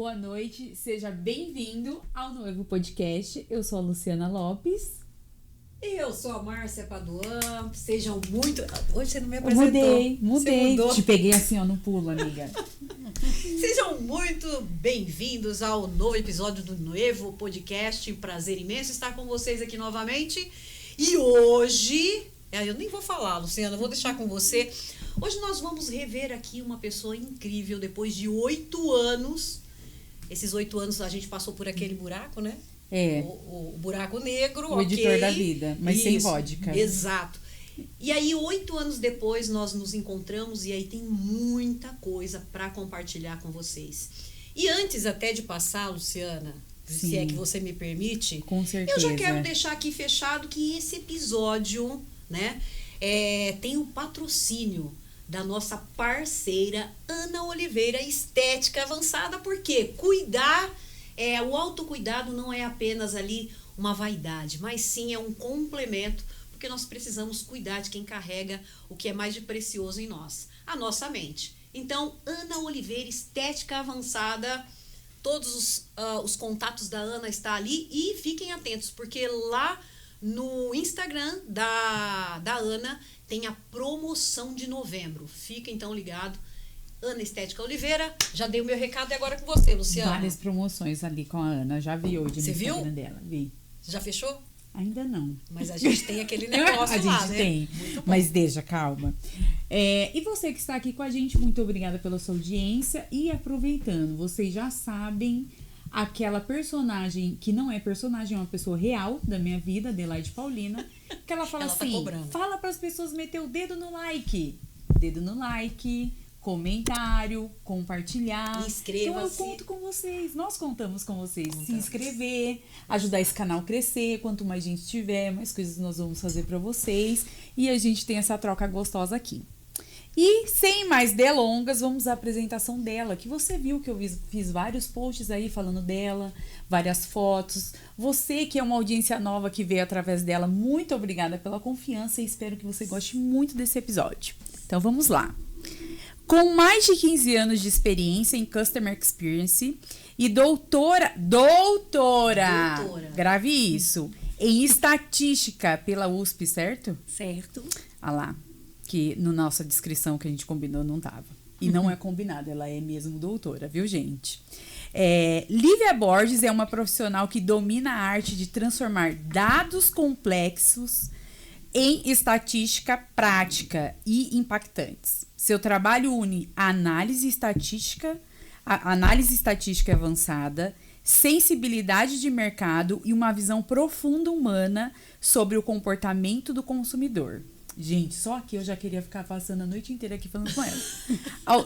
boa noite, seja bem-vindo ao Noivo Podcast. Eu sou a Luciana Lopes. Eu sou a Márcia Paduan. Sejam muito... Hoje você não me apresentou. Mudei. Te peguei assim, ó, no pulo, amiga. Sejam muito bem-vindos ao novo episódio do Noivo Podcast. Prazer imenso estar com vocês aqui novamente. E hoje... Eu nem vou falar, Luciana, vou deixar com você. Hoje nós vamos rever aqui uma pessoa incrível depois de 8 anos. Esses 8 anos a gente passou por aquele buraco, né? O buraco negro, o editor da vida, mas isso, sem vodka. Exato. E aí, 8 anos depois, nós nos encontramos e aí tem muita coisa para compartilhar com vocês. E antes até de passar, Luciana, Sim. se é que você me permite, com certeza. eu já quero deixar aqui fechado que esse episódio, né, tem o patrocínio da nossa parceira Ana Oliveira Estética Avançada, porque o autocuidado não é apenas ali uma vaidade, mas sim é um complemento, porque nós precisamos cuidar de quem carrega o que é mais de precioso em nós, a nossa mente. Então, Ana Oliveira Estética Avançada, todos os contatos da Ana estão ali e fiquem atentos, porque lá no Instagram da Ana tem a promoção de novembro. Fica então ligado. Ana Estética Oliveira, já dei o meu recado e agora com você, Luciana. Várias promoções ali com a Ana, já vi hoje no Instagram dela. Vi. Já fechou? Ainda não. Mas a gente tem aquele negócio lá, né? A gente tem, mas deixa, calma. E você que está aqui com a gente, muito obrigada pela sua audiência. E aproveitando, vocês já sabem aquela personagem, que não é personagem, é uma pessoa real da minha vida, Adelaide Paulina, que ela fala assim, fala para as pessoas meter o dedo no like. Dedo no like, comentário, compartilhar. Inscreva-se. Então eu conto com vocês, nós contamos com vocês. Se inscrever, ajudar esse canal a crescer. Quanto mais gente tiver, mais coisas nós vamos fazer para vocês. E a gente tem essa troca gostosa aqui. E sem mais delongas, vamos à apresentação dela, que você viu que eu fiz vários posts aí falando dela, várias fotos. Você que é uma audiência nova que veio através dela, muito obrigada pela confiança e espero que você goste muito desse episódio. Então vamos lá. Com mais de 15 anos de experiência em Customer Experience e doutora, grave isso, em estatística pela USP, certo? Certo. Ah lá, que na nossa descrição que a gente combinou não tava. E não é combinado, ela é mesmo doutora, viu, gente? Lívia Borges é uma profissional que domina a arte de transformar dados complexos em estatística prática e impactantes. Seu trabalho une análise estatística avançada, sensibilidade de mercado e uma visão profunda humana sobre o comportamento do consumidor. Gente, só aqui eu já queria ficar passando a noite inteira aqui falando com ela.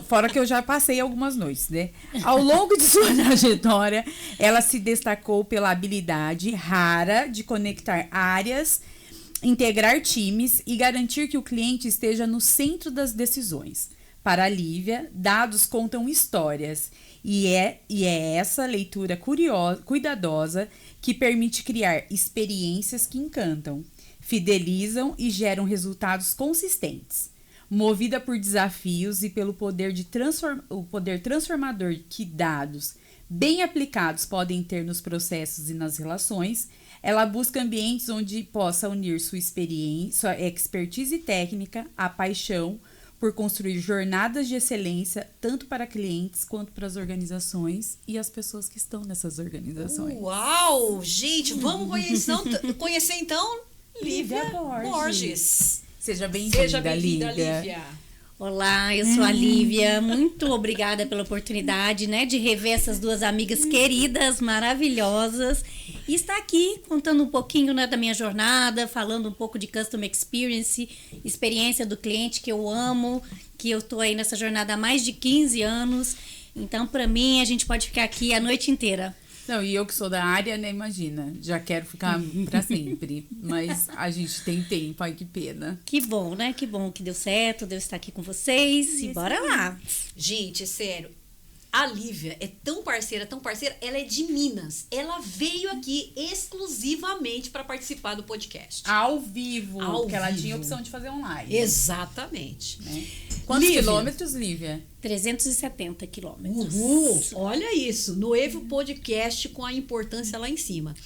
Fora que eu já passei algumas noites, né? Ao longo de sua trajetória, ela se destacou pela habilidade rara de conectar áreas, integrar times e garantir que o cliente esteja no centro das decisões. Para a Lívia, dados contam histórias e é essa leitura cuidadosa que permite criar experiências que encantam, fidelizam e geram resultados consistentes. Movida por desafios e pelo poder transformador que dados bem aplicados podem ter nos processos e nas relações, ela busca ambientes onde possa unir sua experiência, sua expertise técnica, a paixão por construir jornadas de excelência, tanto para clientes quanto para as organizações e as pessoas que estão nessas organizações. Uau! Gente, vamos conhecer então Lívia Borges. Seja bem-vinda, Lívia. Olá, eu sou a Lívia. Muito obrigada pela oportunidade, né, de rever essas duas amigas queridas, maravilhosas. E estar aqui contando um pouquinho, né, da minha jornada, falando um pouco de Customer Experience, experiência do cliente que eu amo, que eu tô aí nessa jornada há mais de 15 anos. Então, para mim, a gente pode ficar aqui a noite inteira. Não, e eu que sou da área, né, imagina, já quero ficar pra sempre, mas a gente tem tempo, ai que pena. Que bom, né, que bom que deu certo, Deus estar aqui com vocês e bora lá. Gente, sério, A Lívia é tão parceira, ela é de Minas. Ela veio aqui exclusivamente para participar do podcast. Ao vivo, porque ela vivo. tinha a opção de fazer online. Exatamente. Né? Quantos Lívia? quilômetros, Lívia? 370 quilômetros. Uhul! Olha isso, no Evo Podcast com a importância lá em cima.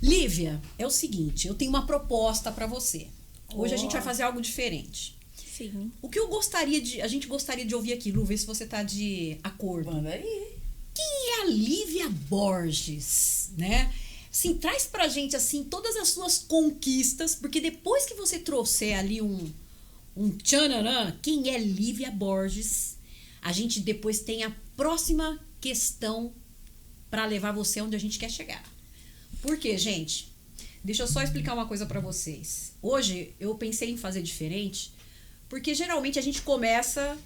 Lívia, é o seguinte, eu tenho uma proposta para você. Hoje a gente vai fazer algo diferente. Sim. O que a gente gostaria de ouvir aqui, Lu, ver se você tá de acordo. Manda aí. Quem é a Lívia Borges, né? Assim, traz pra gente, assim, todas as suas conquistas, porque depois que você trouxer ali um tchananã, quem é Lívia Borges, a gente depois tem a próxima questão pra levar você onde a gente quer chegar. Por quê, gente? Deixa eu só explicar uma coisa pra vocês. Hoje, eu pensei em fazer diferente, porque geralmente a gente começa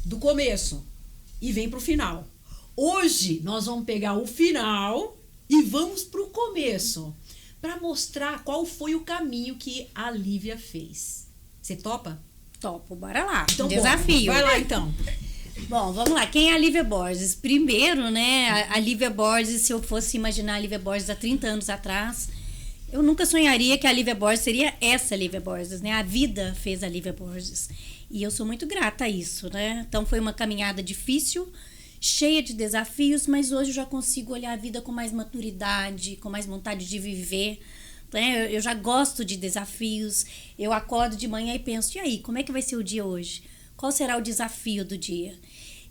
do começo e vem pro final. Hoje nós vamos pegar o final e vamos pro começo para mostrar qual foi o caminho que a Lívia fez. Você topa? Topo, bora lá. Então, Desafio. Bom, vai lá então. Bom, vamos lá. Quem é a Lívia Borges? Primeiro, né, a Lívia Borges, se eu fosse imaginar a Lívia Borges há 30 anos atrás, eu nunca sonharia que a Lívia Borges seria essa Lívia Borges, né? A vida fez a Lívia Borges. E eu sou muito grata a isso, né? Então foi uma caminhada difícil, cheia de desafios, mas hoje eu já consigo olhar a vida com mais maturidade, com mais vontade de viver, né? Eu já gosto de desafios. Eu acordo de manhã e penso, e aí, como é que vai ser o dia hoje? Qual será o desafio do dia?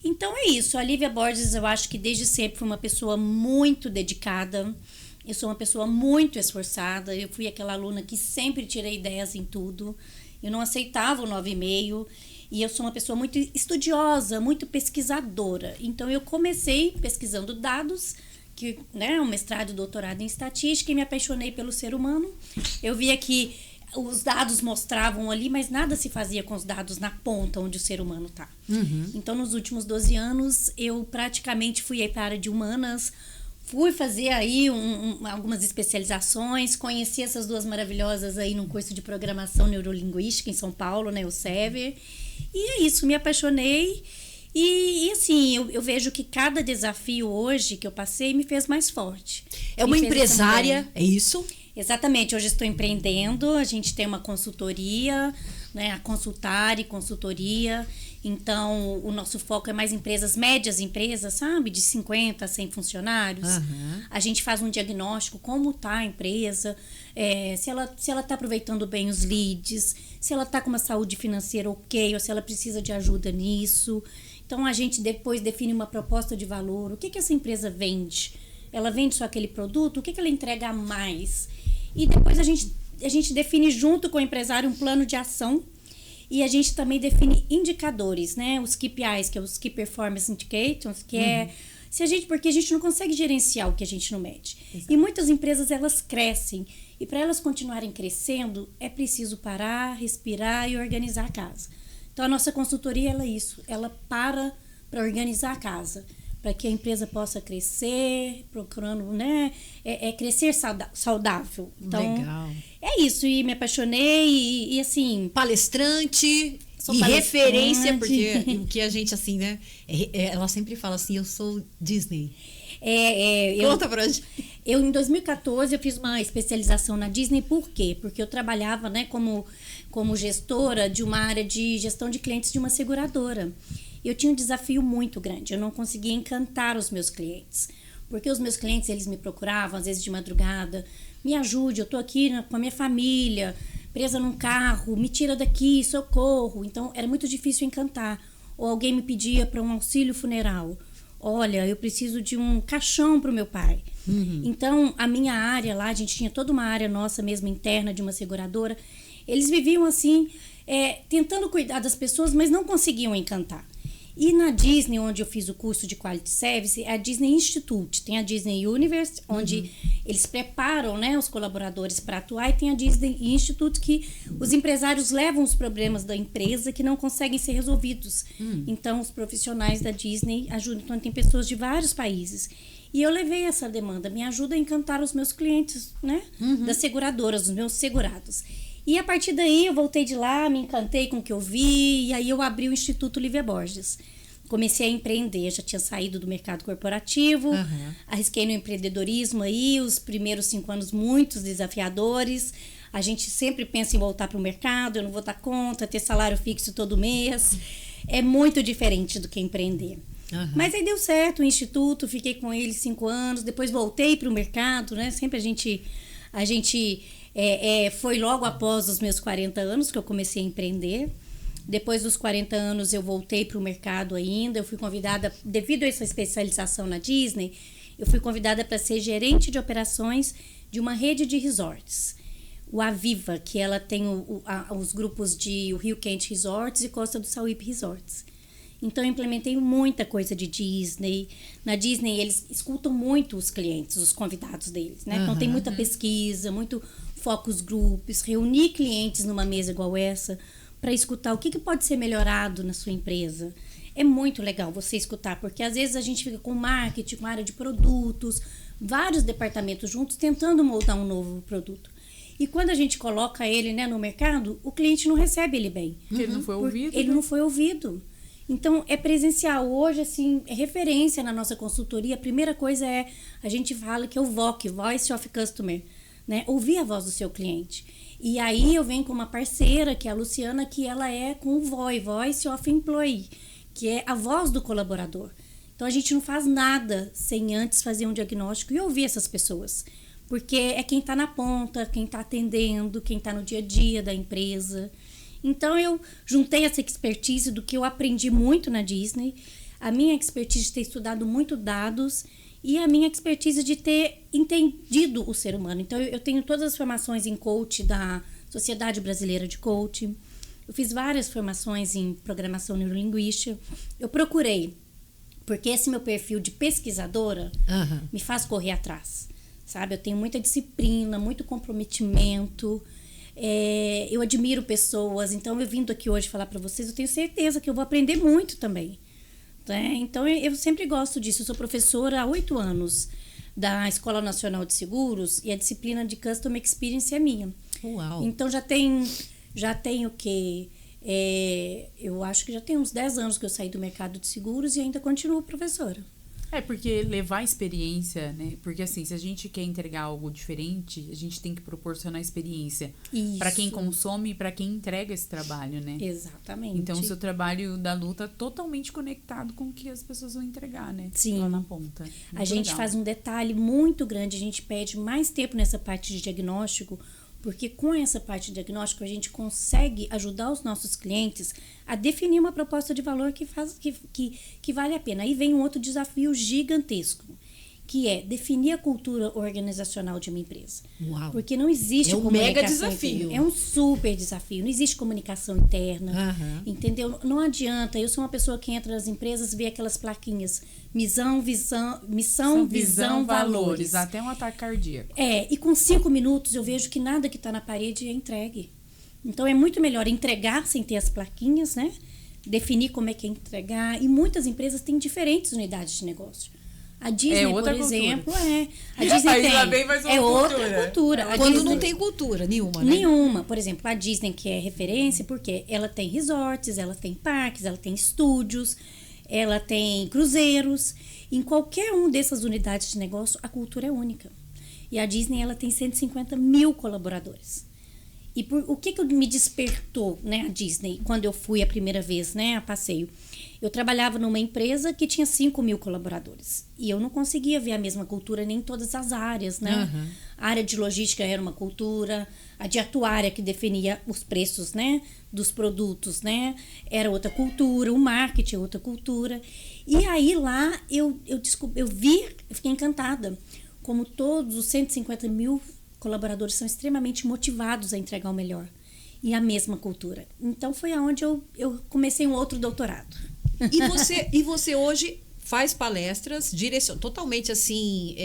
Então é isso. A Lívia Borges, eu acho que desde sempre foi uma pessoa muito dedicada. Eu sou uma pessoa muito esforçada. Eu fui aquela aluna que sempre tirei 10 em tudo. Eu não aceitava o 9,5. E eu sou uma pessoa muito estudiosa, muito pesquisadora. Então, eu comecei pesquisando dados, que, né, um mestrado e doutorado em estatística, e me apaixonei pelo ser humano. Eu via que os dados mostravam ali, mas nada se fazia com os dados na ponta onde o ser humano está. Uhum. Então, nos últimos 12 anos, eu praticamente fui para a área de humanas. Fui fazer aí algumas especializações, conheci essas duas maravilhosas aí num curso de programação neurolinguística em São Paulo, né, o SEVER. E é isso, me apaixonei e assim, eu vejo que cada desafio hoje que eu passei me fez mais forte. É uma Me fez empresária, também. é isso? Exatamente, hoje estou empreendendo, a gente tem uma consultoria, né, a Consultare Consultoria. Então, o nosso foco é mais empresas, médias empresas, sabe? De 50 a 100 funcionários. Uhum. A gente faz um diagnóstico, como está a empresa, se ela está aproveitando bem os leads, se ela está com uma saúde financeira ok, ou se ela precisa de ajuda nisso. Então, a gente depois define uma proposta de valor. O que essa empresa vende? Ela vende só aquele produto? O que ela entrega a mais? E depois a gente define junto com o empresário um plano de ação. E a gente também define indicadores, né? Os KPIs, que é os Key Performance Indicators, que é... porque a gente não consegue gerenciar o que a gente não mede. Exato. E muitas empresas, elas crescem. E para elas continuarem crescendo, é preciso parar, respirar e organizar a casa. Então, a nossa consultoria, ela é isso. Ela para organizar a casa. Para que a empresa possa crescer, procurando, né? Crescer saudável. Então, legal. É isso, e me apaixonei e assim... Palestrante Sou e palestrante. referência, porque o que a gente, assim, né? Ela sempre fala assim, eu sou Disney. Conta pra gente. Eu, em 2014, eu fiz uma especialização na Disney, por quê? Porque eu trabalhava, né, como gestora de uma área de gestão de clientes de uma seguradora. Eu tinha um desafio muito grande, eu não conseguia encantar os meus clientes. Porque os meus clientes, eles me procuravam, às vezes de madrugada, me ajude, eu tô aqui com a minha família, presa num carro, me tira daqui, socorro. Então, era muito difícil encantar. Ou alguém me pedia para um auxílio funeral. Olha, eu preciso de um caixão para o meu pai. Uhum. Então, a minha área lá, a gente tinha toda uma área nossa mesmo interna de uma seguradora. Eles viviam assim, tentando cuidar das pessoas, mas não conseguiam encantar. E na Disney, onde eu fiz o curso de Quality Service, é a Disney Institute. Tem a Disney Universe, onde eles preparam, né, os colaboradores para atuar, e tem a Disney Institute, que os empresários levam os problemas da empresa que não conseguem ser resolvidos. Então, os profissionais da Disney ajudam. Então, tem pessoas de vários países. E eu levei essa demanda, me ajuda a encantar os meus clientes, né, das seguradoras, os meus segurados. E a partir daí eu voltei de lá, me encantei com o que eu vi, e aí eu abri o Instituto Lívia Borges. comecei a empreender. Já tinha saído do mercado corporativo, arrisquei no empreendedorismo aí, os primeiros 5 anos muito desafiadores. A gente sempre pensa em voltar para o mercado, eu não vou dar conta, ter salário fixo todo mês. É muito diferente do que empreender. Mas aí deu certo o instituto, fiquei com ele 5 anos, depois voltei para o mercado, né? Sempre a gente foi logo após os meus 40 anos que eu comecei a empreender. Depois dos 40 anos eu voltei para o mercado ainda, eu fui convidada, devido a essa especialização na Disney, eu fui convidada para ser gerente de operações de uma rede de resorts. O Aviva, que ela tem os grupos de o Rio Quente Resorts e Costa do Sauípe Resorts. Então, eu implementei muita coisa de Disney. Na Disney, eles escutam muito os clientes, os convidados deles, né? Então, tem muita pesquisa, muito focus groups, reunir clientes numa mesa igual essa para escutar o que pode ser melhorado na sua empresa. É muito legal você escutar, porque às vezes a gente fica com marketing, com área de produtos, vários departamentos juntos tentando moldar um novo produto. E quando a gente coloca ele, né, no mercado, o cliente não recebe ele bem. Porque ele não foi ouvido. Ele não foi ouvido. Então, é presencial. Hoje, assim, é referência na nossa consultoria. A primeira coisa a gente fala que é o VOC, Voice of Customer, né? Ouvir a voz do seu cliente. E aí, eu venho com uma parceira, que é a Luciana, que ela é com o VOI, Voice of Employee, que é a voz do colaborador. Então, a gente não faz nada sem antes fazer um diagnóstico e ouvir essas pessoas. Porque é quem está na ponta, quem está atendendo, quem está no dia a dia da empresa. Então, eu juntei essa expertise do que eu aprendi muito na Disney, a minha expertise de ter estudado muito dados e a minha expertise de ter entendido o ser humano. Então, eu tenho todas as formações em coach da Sociedade Brasileira de Coaching. Eu fiz várias formações em programação neurolinguística. Eu procurei, porque esse meu perfil de pesquisadora me faz correr atrás. Sabe, eu tenho muita disciplina, muito comprometimento, eu admiro pessoas, então eu vindo aqui hoje falar para vocês, eu tenho certeza que eu vou aprender muito também. Né? Então eu sempre gosto disso, eu sou professora há 8 anos da Escola Nacional de Seguros e a disciplina de Customer Experience é minha. Uau. Então já tem o quê? Eu acho que já tem uns 10 anos que eu saí do mercado de seguros e ainda continuo professora. Porque levar experiência, né? Porque assim, se a gente quer entregar algo diferente, a gente tem que proporcionar experiência para quem consome e para quem entrega esse trabalho, né? Exatamente. Então, o seu trabalho da luta tá totalmente conectado com o que as pessoas vão entregar, né? Sim. Lá na ponta. A gente faz um detalhe muito grande, a gente pede mais tempo nessa parte de diagnóstico, porque com essa parte de diagnóstico a gente consegue ajudar os nossos clientes a definir uma proposta de valor que vale a pena. Aí vem um outro desafio gigantesco, que é definir a cultura organizacional de uma empresa. Uau. Porque não existe comunicação. É um mega desafio. Interna. É um super desafio. Não existe comunicação interna. Entendeu? Não adianta. Eu sou uma pessoa que entra nas empresas e vê aquelas plaquinhas. Missão, visão, valores. Até um ataque cardíaco. E com 5 minutos eu vejo que nada que está na parede é entregue. Então é muito melhor entregar sem ter as plaquinhas, né? Definir como é que é entregar. E muitas empresas têm diferentes unidades de negócio. A Disney, por exemplo, a Disney aí tem. Já vem mais uma outra cultura. Quando Disney, não tem cultura nenhuma, né? Nenhuma. Por exemplo, a Disney, que é referência, porque ela tem resorts, ela tem parques, ela tem estúdios, ela tem cruzeiros. Em qualquer uma dessas unidades de negócio, a cultura é única. E a Disney, ela tem 150 mil colaboradores. E o que me despertou, né, a Disney, quando eu fui a primeira vez, né, a passeio? Eu trabalhava numa empresa que tinha 5 mil colaboradores. E eu não conseguia ver a mesma cultura nem em todas as áreas, né? A área de logística era uma cultura, a de atuária que definia os preços, né, dos produtos, né, era outra cultura, o marketing é outra cultura. E aí lá eu fiquei encantada, como todos os 150 mil colaboradores são extremamente motivados a entregar o melhor. E a mesma cultura. Então foi aonde eu comecei um outro doutorado. E você hoje faz palestras, totalmente assim,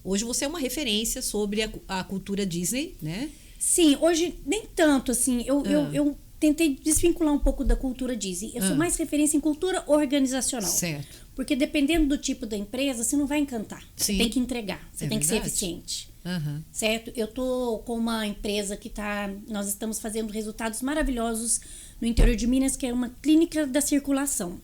hoje você é uma referência sobre a cultura Disney, né? Sim, hoje nem tanto, assim, eu tentei desvincular um pouco da cultura Disney. Eu sou mais referência em cultura organizacional. Certo. Porque dependendo do tipo da empresa, você não vai encantar. Sim. Você tem que entregar, você tem que ser eficiente. Certo? Eu tô com uma empresa nós estamos fazendo resultados maravilhosos no interior de Minas, que é uma clínica da circulação.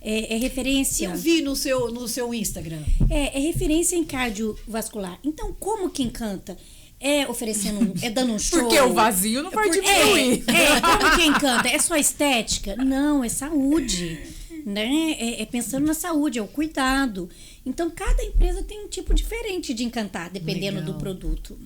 é referência. Eu vi no seu Instagram. É referência em cardiovascular. Então, como que encanta? É oferecendo, é dando um show. Porque o vazio não vai diminuir. Como que encanta? É só estética? Não, é saúde. Né? É pensando na saúde, é o cuidado. Então, cada empresa tem um tipo diferente de encantar, dependendo do produto.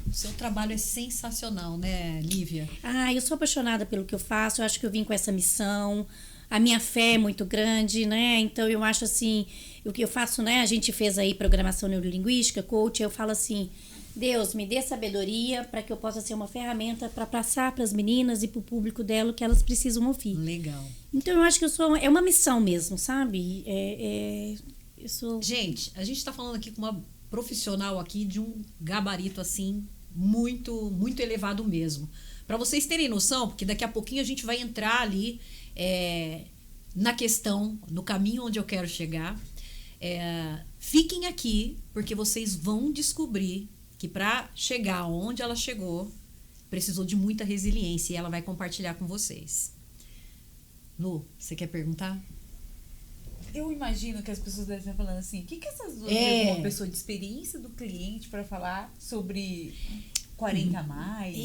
O seu trabalho é sensacional, né, Lívia? Eu sou apaixonada pelo que eu faço, eu acho que eu vim com essa missão. A minha fé é muito grande, né? Então, eu acho assim, o que eu faço, né? A gente fez aí programação neurolinguística, coach, eu falo assim, Deus, me dê sabedoria para que eu possa ser uma ferramenta para passar para as meninas e para o público dela o que elas precisam ouvir. Legal. Então, eu acho que é uma missão mesmo, sabe? Gente, a gente está falando aqui com uma profissional aqui de um gabarito assim muito, muito elevado mesmo. Para vocês terem noção, porque daqui a pouquinho a gente vai entrar ali na questão, no caminho onde eu quero chegar. Fiquem aqui, porque vocês vão descobrir que para chegar onde ela chegou, precisou de muita resiliência e ela vai compartilhar com vocês. Lu, você quer perguntar? Eu imagino que as pessoas devem estar falando assim, o que essas duas têm uma pessoa de experiência do cliente para falar sobre 40 a mais?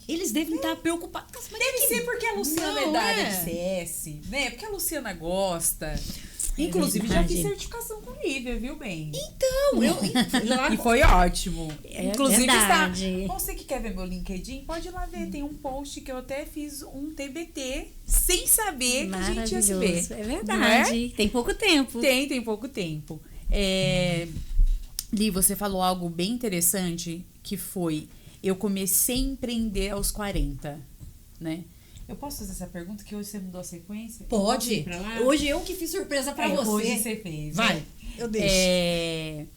Eles devem estar preocupados. Mas deve ser porque a Luciana é da área de CS, né? Porque a Luciana gosta. Inclusive, já fiz certificação com Lívia, viu, bem? Então, e foi ótimo. Inclusive, verdade. Você que quer ver meu LinkedIn, pode ir lá ver. Tem um post que eu até fiz um TBT sem saber que a gente ia se ver. É verdade. Tem pouco tempo. Tem pouco tempo. Li, você falou algo bem interessante, que foi, eu comecei a empreender aos 40, né? Eu posso fazer essa pergunta, que hoje você mudou a sequência? Pode. Hoje eu que fiz surpresa pra você. Hoje você fez. Vai, né? eu deixo.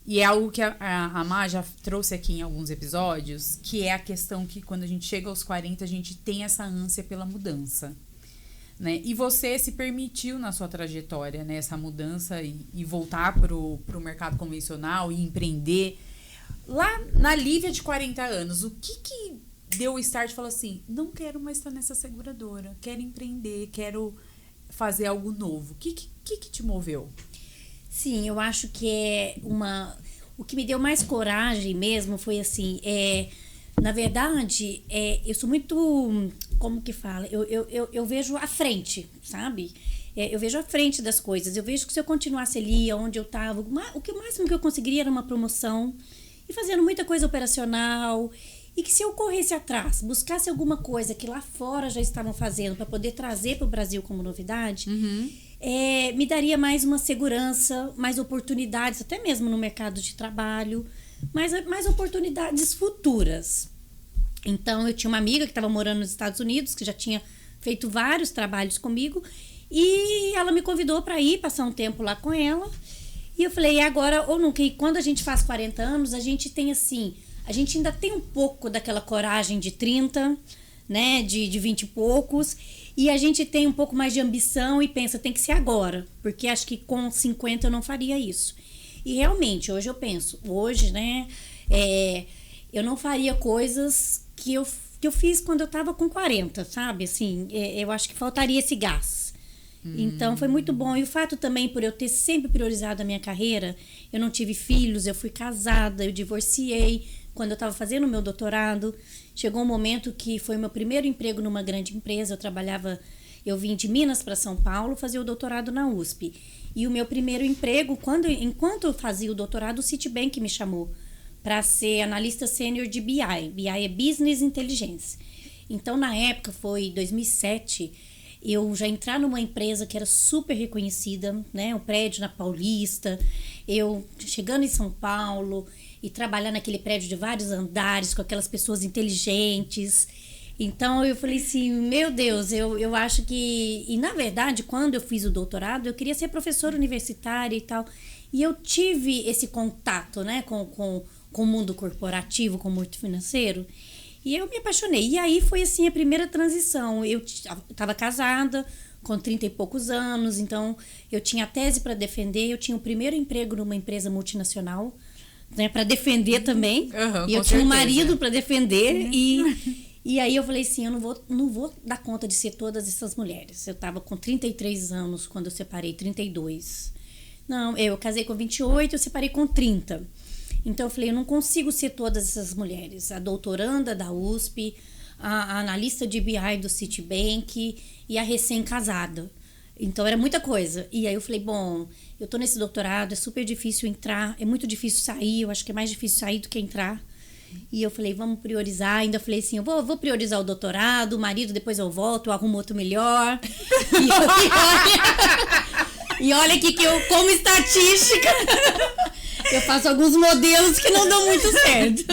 E é algo que a Má já trouxe aqui em alguns episódios, que é a questão que quando a gente chega aos 40, a gente tem essa ânsia pela mudança. Né? E você se permitiu na sua trajetória, né, essa mudança e voltar pro mercado convencional e empreender. Lá na Lívia de 40 anos, o que deu o start e falou assim, não quero mais estar nessa seguradora, quero empreender, quero fazer algo novo. O que te moveu? Sim, eu acho que o que me deu mais coragem mesmo foi assim, na verdade, eu sou muito, como que fala? Eu vejo à frente, sabe? Eu vejo à frente das coisas. Eu vejo que se eu continuasse ali onde eu estava, o máximo que eu conseguiria era uma promoção e fazendo muita coisa operacional. E que se eu corresse atrás, buscasse alguma coisa que lá fora já estavam fazendo para poder trazer para o Brasil como novidade, me daria mais uma segurança, mais oportunidades, até mesmo no mercado de trabalho, mais oportunidades futuras. Então, eu tinha uma amiga que estava morando nos Estados Unidos, que já tinha feito vários trabalhos comigo, e ela me convidou para ir passar um tempo lá com ela. E eu falei, agora ou nunca? E quando a gente faz 40 anos, a gente tem assim... A gente ainda tem um pouco daquela coragem de 30, né? De 20 e poucos. E a gente tem um pouco mais de ambição e pensa, tem que ser agora. Porque acho que com 50 eu não faria isso. E realmente, hoje eu penso, né? Eu não faria coisas que eu fiz quando eu tava com 40, sabe? Assim, eu acho que faltaria esse gás. Então, foi muito bom. E o fato também, por eu ter sempre priorizado a minha carreira, eu não tive filhos, eu fui casada, eu divorciei. Quando eu estava fazendo o meu doutorado, chegou um momento que foi meu primeiro emprego numa grande empresa. Eu vim de Minas para São Paulo fazer o doutorado na USP. E o meu primeiro emprego, enquanto eu fazia o doutorado, o Citibank me chamou para ser analista sênior de BI. BI é Business Intelligence. Então, na época, foi 2007, eu já entrar numa empresa que era super reconhecida, né? Um prédio na Paulista, eu chegando em São Paulo e trabalhar naquele prédio de vários andares com aquelas pessoas inteligentes. Então, eu falei assim, meu Deus, eu acho que... E, na verdade, quando eu fiz o doutorado, eu queria ser professora universitária e tal. E eu tive esse contato, né, com o mundo corporativo, com o mundo financeiro. E eu me apaixonei. E aí foi, assim, a primeira transição. Eu estava casada, com 30 e poucos anos. Então, eu tinha a tese para defender. Eu tinha o primeiro emprego numa empresa multinacional, né, para defender também. E eu tinha um marido para defender. E aí eu falei assim, eu não vou dar conta de ser todas essas mulheres. Eu tava com 33 anos quando eu separei, 32. Não, eu casei com 28, eu separei com 30. Então eu falei, eu não consigo ser todas essas mulheres. A doutoranda da USP, a analista de BI do Citibank e a recém-casada. Então era muita coisa. E aí eu falei, bom, eu tô nesse doutorado, é super difícil entrar, é muito difícil sair, eu acho que é mais difícil sair do que entrar. E eu falei, vamos priorizar. Ainda falei assim, eu vou priorizar o doutorado, o marido, depois eu volto, eu arrumo outro melhor. E olha aqui que eu, como estatística, eu faço alguns modelos que não dão muito certo.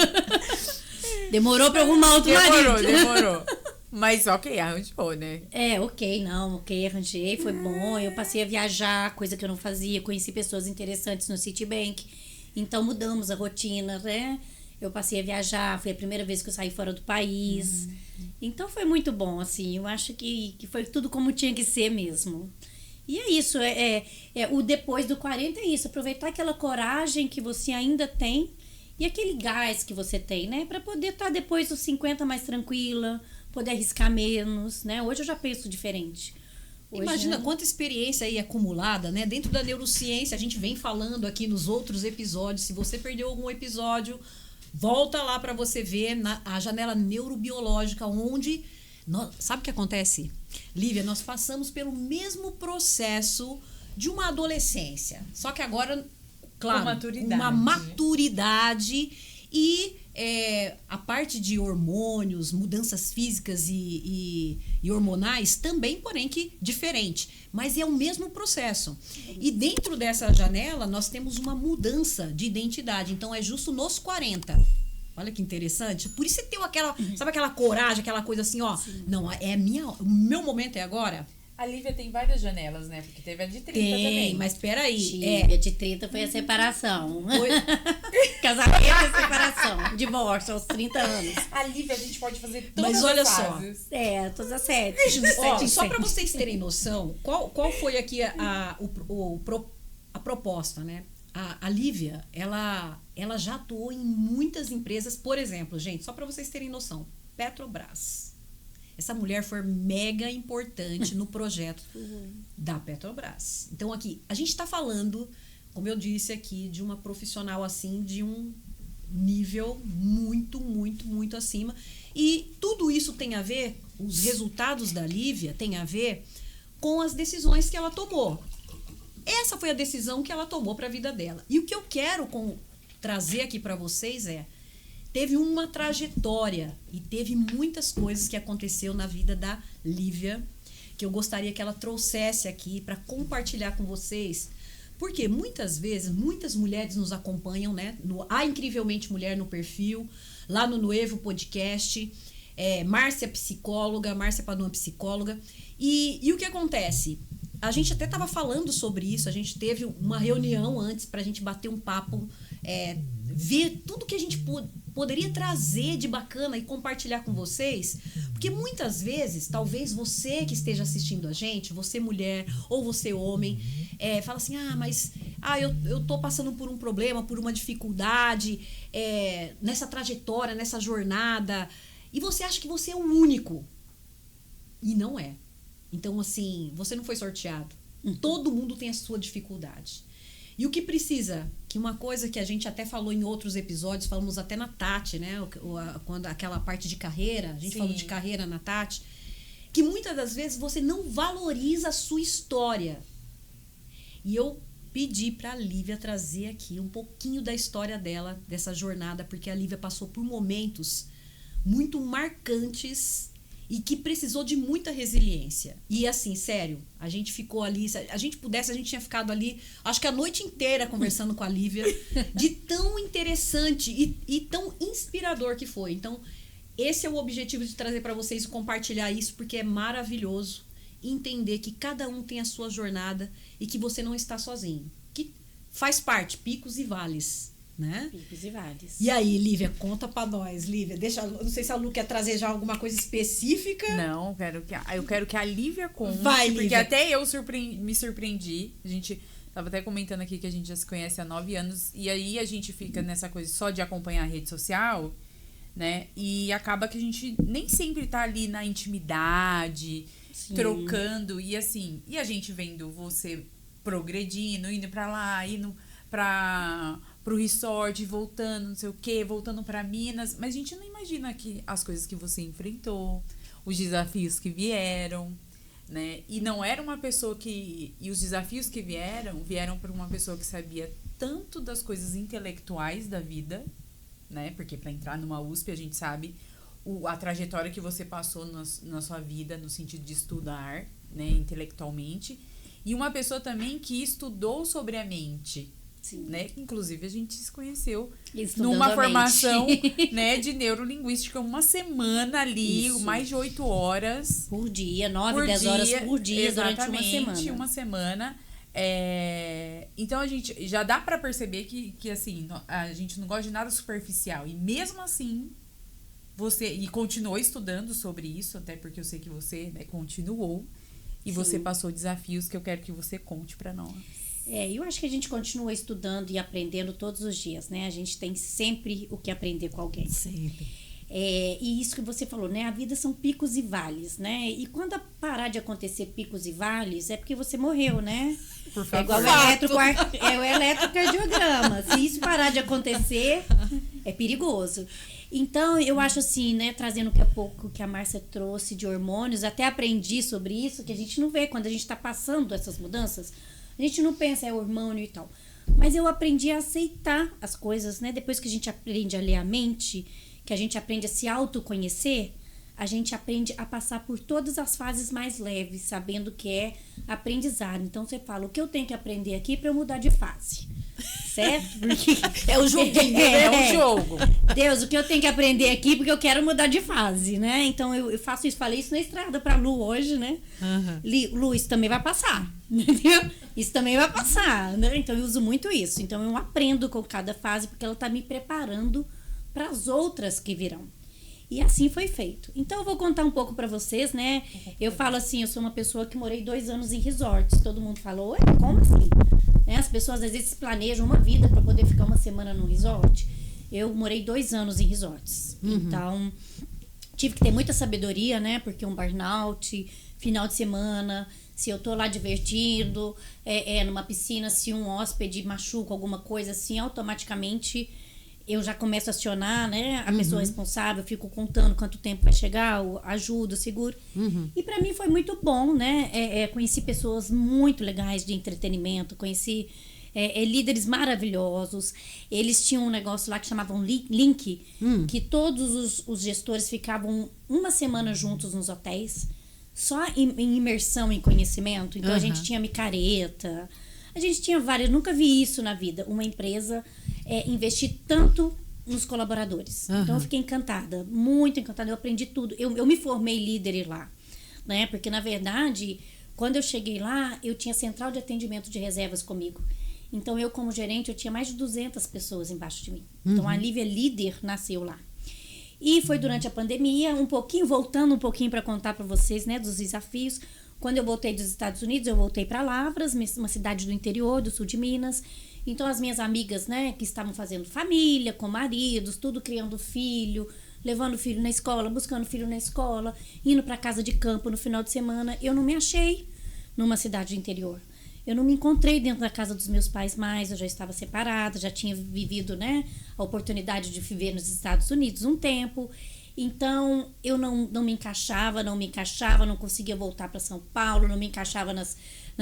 Demorou pra arrumar outro marido. Demorou. Mas ok, arranjou, né? Ok, arranjei, foi bom. Eu passei a viajar, coisa que eu não fazia, conheci pessoas interessantes no Citibank. Então mudamos a rotina, né? Eu passei a viajar, foi a primeira vez que eu saí fora do país. Então foi muito bom, assim. Eu acho que foi tudo como tinha que ser mesmo. E é isso, o depois do 40 é isso, aproveitar aquela coragem que você ainda tem e aquele gás que você tem, né? Pra poder estar depois dos 50 mais tranquila, poder arriscar menos, né? Hoje eu já penso diferente. Hoje, imagina quanta experiência aí acumulada, né? Dentro da neurociência, a gente vem falando aqui nos outros episódios. Se você perdeu algum episódio, volta lá para você ver a janela neurobiológica, onde... sabe o que acontece? Lívia, nós passamos pelo mesmo processo de uma adolescência. Só que agora, claro, uma maturidade e a parte de hormônios, mudanças físicas e hormonais também, porém que diferente. Mas é o mesmo processo. E dentro dessa janela, nós temos uma mudança de identidade. Então, é justo nos 40. Olha que interessante. Por isso você tem aquela, sabe aquela coragem, aquela coisa assim, ó. Sim. Não, o meu momento é agora. A Lívia tem várias janelas, né? Porque teve a de 30 também. Mas peraí. A de 30 foi a separação. Casamento e separação. Divórcio aos 30 anos. A Lívia, a gente pode fazer todas mas olha as fases. Só. Todas as 7. Só para vocês terem noção, qual foi aqui a proposta, né? A Lívia, ela já atuou em muitas empresas. Por exemplo, gente, só para vocês terem noção, Petrobras. Essa mulher foi mega importante no projeto da Petrobras. Então, aqui, a gente está falando, como eu disse aqui, de uma profissional assim, de um nível muito, muito, muito acima. E tudo isso tem a ver, os resultados da Lívia tem a ver com as decisões que ela tomou. Essa foi a decisão que ela tomou para a vida dela. E o que eu quero trazer aqui para vocês teve uma trajetória e teve muitas coisas que aconteceu na vida da Lívia que eu gostaria que ela trouxesse aqui para compartilhar com vocês. Porque muitas vezes, muitas mulheres nos acompanham, né? A Incrivelmente Mulher no perfil, lá no Nuevo Podcast, Márcia psicóloga, Márcia Paduan psicóloga. E o que acontece? A gente até estava falando sobre isso, a gente teve uma reunião antes para a gente bater um papo, ver tudo que a gente poderia trazer de bacana e compartilhar com vocês, porque muitas vezes, talvez você que esteja assistindo a gente, você mulher ou você homem, fala assim, mas eu tô passando por um problema, por uma dificuldade, nessa trajetória, nessa jornada, e você acha que você é o único, e não é. Então, assim, você não foi sorteado. Todo mundo tem a sua dificuldade. E o que precisa? Que uma coisa que a gente até falou em outros episódios, falamos até na Tati, né? Quando aquela parte de carreira, a gente falou de carreira na Tati, que muitas das vezes você não valoriza a sua história. E eu pedi para a Lívia trazer aqui um pouquinho da história dela, dessa jornada, porque a Lívia passou por momentos muito marcantes e que precisou de muita resiliência. E assim, sério, a gente ficou ali, se a gente pudesse, a gente tinha ficado ali, acho que a noite inteira conversando com a Lívia, de tão interessante e tão inspirador que foi. Então, esse é o objetivo de trazer para vocês e compartilhar isso, porque é maravilhoso entender que cada um tem a sua jornada e que você não está sozinho. Que faz parte, picos e vales. Né? Picos e vales. E aí, Lívia, conta pra nós, Lívia. Não sei se a Lu quer trazer já alguma coisa específica. Não, eu quero que a Lívia conte. Vai, porque Lívia. até eu me surpreendi. A gente tava até comentando aqui que a gente já se conhece há 9 anos. E aí a gente fica nessa coisa só de acompanhar a rede social, né? E acaba que a gente nem sempre tá ali na intimidade, Sim. trocando, e assim, e a gente vendo você progredindo, indo pra lá, indo pro resort, voltando, não sei o quê, voltando pra Minas, mas a gente não imagina que as coisas que você enfrentou, os desafios que vieram, né? E não era uma pessoa que... E os desafios que vieram por uma pessoa que sabia tanto das coisas intelectuais da vida, né? Porque para entrar numa USP a gente sabe a trajetória que você passou na sua vida no sentido de estudar, né? Intelectualmente. E uma pessoa também que estudou sobre a mente, Sim. né? Inclusive a gente se conheceu Estudando numa a formação, mente. né, de neurolinguística, uma semana ali, Isso. mais de 8 horas Por dia, 9, 10 horas por dia durante uma semana. uma semana. Então a gente já dá pra perceber que assim, a gente não gosta de nada superficial, e mesmo assim você continuou estudando sobre isso, até porque eu sei que você, né, continuou e Sim. você passou desafios que eu quero que você conte pra nós. Eu acho que a gente continua estudando e aprendendo todos os dias, né? A gente tem sempre o que aprender com alguém. Sempre. E isso que você falou, né? A vida são picos e vales, né? E quando parar de acontecer picos e vales, é porque você morreu, né? Por É favor. igual o eletrocardiograma. Se isso parar de acontecer, é perigoso. Então, eu acho assim, né? Trazendo um pouco que a Márcia trouxe de hormônios, até aprendi sobre isso, que a gente não vê quando a gente está passando essas mudanças. A gente não pensa, é hormônio e tal. Mas eu aprendi a aceitar as coisas, né? Depois que a gente aprende a ler a mente, que a gente aprende a se autoconhecer, a gente aprende a passar por todas as fases mais leves, sabendo que é aprendizado. Então, você fala, o que eu tenho que aprender aqui para eu mudar de fase? Certo? Porque É o joguinho, É um jogo. Deus, o que eu tenho que aprender aqui porque eu quero mudar de fase, né? Então, eu faço isso, falei isso na estrada pra Lu hoje, né? Lu, isso também vai passar, entendeu? Isso também vai passar, né? Então, eu uso muito isso. Então, eu aprendo com cada fase porque ela tá me preparando para as outras que virão. E assim foi feito. Então, eu vou contar um pouco pra vocês, né? Eu falo assim, eu sou uma pessoa que morei 2 anos em resorts. Todo mundo falou, ué, como assim? Né? As pessoas às vezes planejam uma vida para poder ficar uma semana num resort. Eu morei 2 anos em resorts. Então, tive que ter muita sabedoria, né? Porque um burnout, final de semana, se eu tô lá divertindo, numa piscina, se um hóspede machuca alguma coisa assim, automaticamente eu já começo a acionar, né? A pessoa responsável, fico contando quanto tempo vai chegar, ajudo, seguro. E para mim foi muito bom, né? Conheci pessoas muito legais de entretenimento, conheci líderes maravilhosos. Eles tinham um negócio lá que chamavam Link, que todos os gestores ficavam uma semana juntos nos hotéis, só em imersão em conhecimento. Então a gente tinha micareta, a gente tinha várias, nunca vi isso na vida, uma empresa investir tanto nos colaboradores. Então eu fiquei encantada, muito encantada, eu aprendi tudo. Eu me formei líder lá, né? Porque na verdade, quando eu cheguei lá, eu tinha central de atendimento de reservas comigo. Então eu como gerente, eu tinha mais de 200 pessoas embaixo de mim. Então a Lívia líder nasceu lá. E foi durante a pandemia, voltando um pouquinho para contar para vocês, né, dos desafios. Quando eu voltei dos Estados Unidos, eu voltei para Lavras, uma cidade do interior, do sul de Minas. Então, as minhas amigas, né, que estavam fazendo família, com maridos, tudo criando filho, levando filho na escola, buscando filho na escola, indo para casa de campo no final de semana, eu não me achei numa cidade do interior. Eu não me encontrei dentro da casa dos meus pais mais, eu já estava separada, já tinha vivido, né, a oportunidade de viver nos Estados Unidos um tempo. Então, eu não me encaixava, não conseguia voltar para São Paulo, não me encaixava nas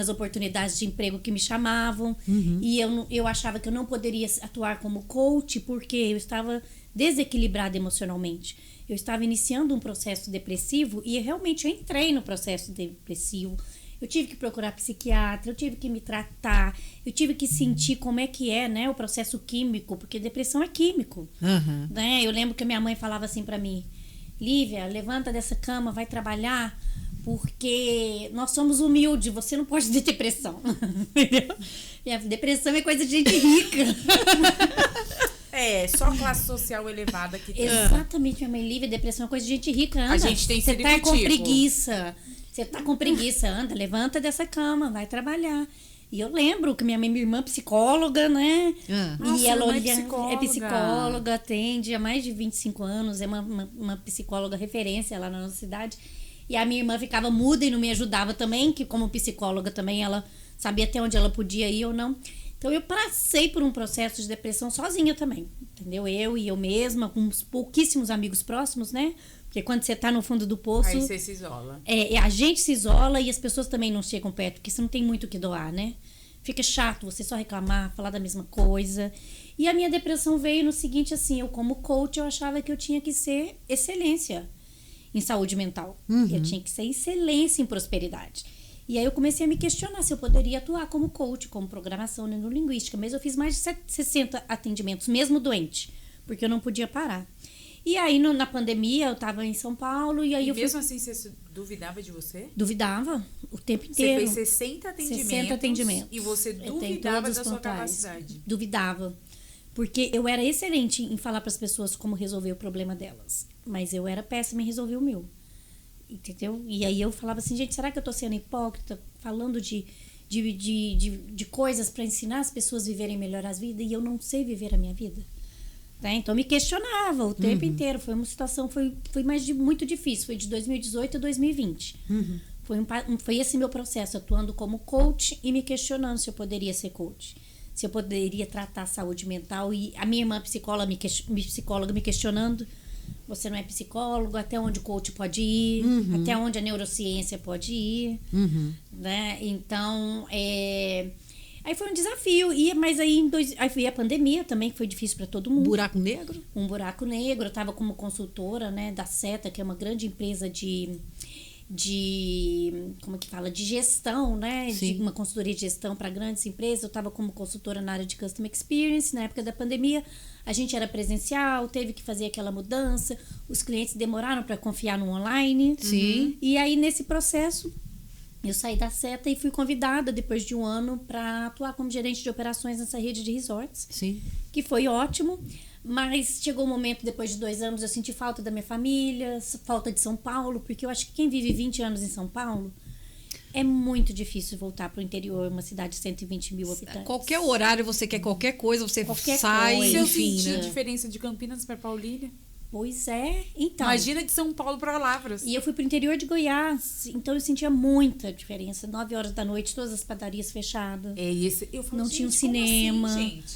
oportunidades de emprego que me chamavam. E eu achava que eu não poderia atuar como coach porque eu estava desequilibrada emocionalmente. Eu estava iniciando um processo depressivo e realmente eu entrei no processo depressivo. Eu tive que procurar psiquiatra, eu tive que me tratar, eu tive que sentir como é que é, né, o processo químico, porque depressão é químico. Né? Eu lembro que minha mãe falava assim pra mim, Lívia, levanta dessa cama, vai trabalhar, porque nós somos humildes, você não pode ter depressão. Entendeu? E a depressão é coisa de gente rica. Só classe social elevada que tem. Exatamente, minha mãe, Lívia, depressão é coisa de gente rica, anda. A gente tem Você tá com tipo. preguiça. Você tá com preguiça, anda, levanta dessa cama, vai trabalhar. E eu lembro que minha irmã é psicóloga, né? Nossa, E ela irmã é olha, psicóloga. é psicóloga, atende há mais de 25 anos, é uma psicóloga referência lá na nossa cidade. E a minha irmã ficava muda e não me ajudava também, que como psicóloga também ela sabia até onde ela podia ir ou não. Então eu passei por um processo de depressão sozinha também, entendeu? Eu mesma, com uns pouquíssimos amigos próximos, né? Porque quando você tá no fundo do poço... Aí você se isola. A gente se isola e as pessoas também não chegam perto, porque você não tem muito o que doar, né? Fica chato você só reclamar, falar da mesma coisa. E a minha depressão veio no seguinte, assim, eu como coach, eu achava que eu tinha que ser excelência em saúde mental. Eu tinha que ser excelência em prosperidade. E aí eu comecei a me questionar se eu poderia atuar como coach, como programação neurolinguística. Mas eu fiz mais de 60 atendimentos, mesmo doente, porque eu não podia parar. E aí, na pandemia, eu tava em São Paulo e aí E eu fui... mesmo assim, você duvidava de você? Duvidava o tempo inteiro. Você fez 60 atendimentos. 60 atendimentos. E você Eu tenho duvidava todos da os sua pontuais. capacidade. Duvidava. Porque eu era excelente em falar para as pessoas como resolver o problema delas. Mas eu era péssima em resolver o meu. Entendeu? E aí eu falava assim, gente, será que eu tô sendo hipócrita? Falando de coisas para ensinar as pessoas a viverem melhor as vidas e eu não sei viver a minha vida. Tá? Então me questionava o tempo inteiro. Foi uma situação, foi muito difícil. Foi de 2018 a 2020. Foi esse meu processo, atuando como coach e me questionando se eu poderia ser coach. Se eu poderia tratar a saúde mental. E a minha irmã psicóloga me questionando. Você não é psicólogo, até onde o coach pode ir, até onde a neurociência pode ir. Né? Então, aí foi um desafio. Mas aí veio a pandemia também, que foi difícil para todo mundo. Buraco negro? Um buraco negro. Eu estava como consultora, né, da Seta, que é uma grande empresa de como que fala? De gestão, né? Sim. De uma consultoria de gestão para grandes empresas. Eu estava como consultora na área de Customer Experience. Na época da pandemia, a gente era presencial, teve que fazer aquela mudança. Os clientes demoraram para confiar no online. Sim. E aí, nesse processo, eu saí da Seta e fui convidada, depois de um ano, para atuar como gerente de operações nessa rede de resorts. Sim. Que foi ótimo. Mas chegou um momento, depois de 2 anos, eu senti falta da minha família, falta de São Paulo, porque eu acho que quem vive 20 anos em São Paulo, é muito difícil voltar para o interior, uma cidade de 120 mil habitantes. Qualquer horário você quer qualquer coisa, você Qualquer sai, coisa. Se eu enfim, senti a né? diferença de Campinas para Paulínia. Pois é, então. Imagina de São Paulo para Lavras. E eu fui pro interior de Goiás, então eu sentia muita diferença. 9 horas da noite, todas as padarias fechadas. Eu falo, Não gente, tinha um como cinema. assim, gente?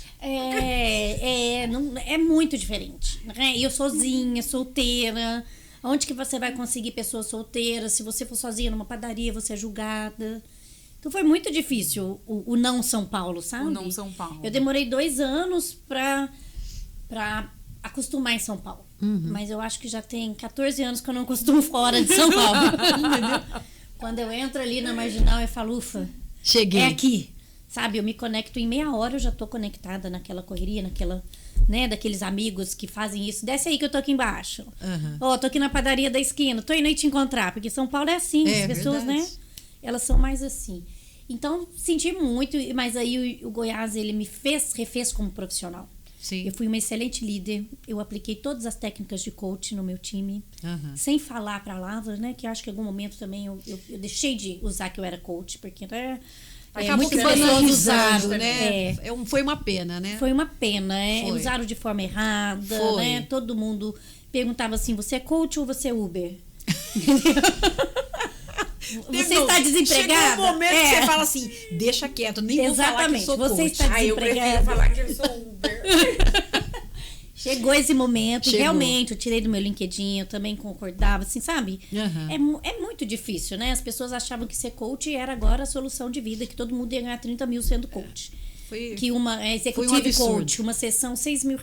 É muito diferente. Né? E eu sozinha, solteira. Onde que você vai conseguir pessoas solteiras? Se você for sozinha numa padaria, você é julgada. Então foi muito difícil o não São Paulo, sabe? O não São Paulo. Eu demorei 2 anos pra acostumar em São Paulo. Mas eu acho que já tem 14 anos que eu não costumo fora de São Paulo. Entendeu? Quando eu entro ali na Marginal, eu falo, ufa, Cheguei. é aqui. Sabe, eu me conecto em meia hora, eu já tô conectada naquela correria, né, daqueles amigos que fazem isso. Desce aí que eu tô aqui embaixo. Ó, tô aqui na padaria da esquina, tô indo aí te encontrar, porque São Paulo é assim, as pessoas, verdade. né, elas são mais assim. Então, senti muito, mas aí o Goiás, ele me refez como profissional. Sim. Eu fui uma excelente líder, eu apliquei todas as técnicas de coach no meu time, sem falar palavras, né, que eu acho que em algum momento também eu deixei de usar que eu era coach, porque Acabou muitas que pessoas banalizado, usaram, né? Foi uma pena, né? Foi uma pena, Foi. usaram de forma errada, Foi. né? Todo mundo perguntava assim, você é coach ou você é Uber? Você está desempregada? Chegou um momento que você fala assim, deixa quieto, nem vou falar que eu sou Você coach. está Eu prefiro desempregada. falar que eu sou Uber. Chegou esse momento, e Chegou. realmente, eu tirei do meu LinkedIn, eu também concordava, assim, sabe? É muito difícil, né? As pessoas achavam que ser coach era agora a solução de vida, que todo mundo ia ganhar 30 mil sendo coach. Que uma executive absurdo. coach, uma sessão, R$6 mil.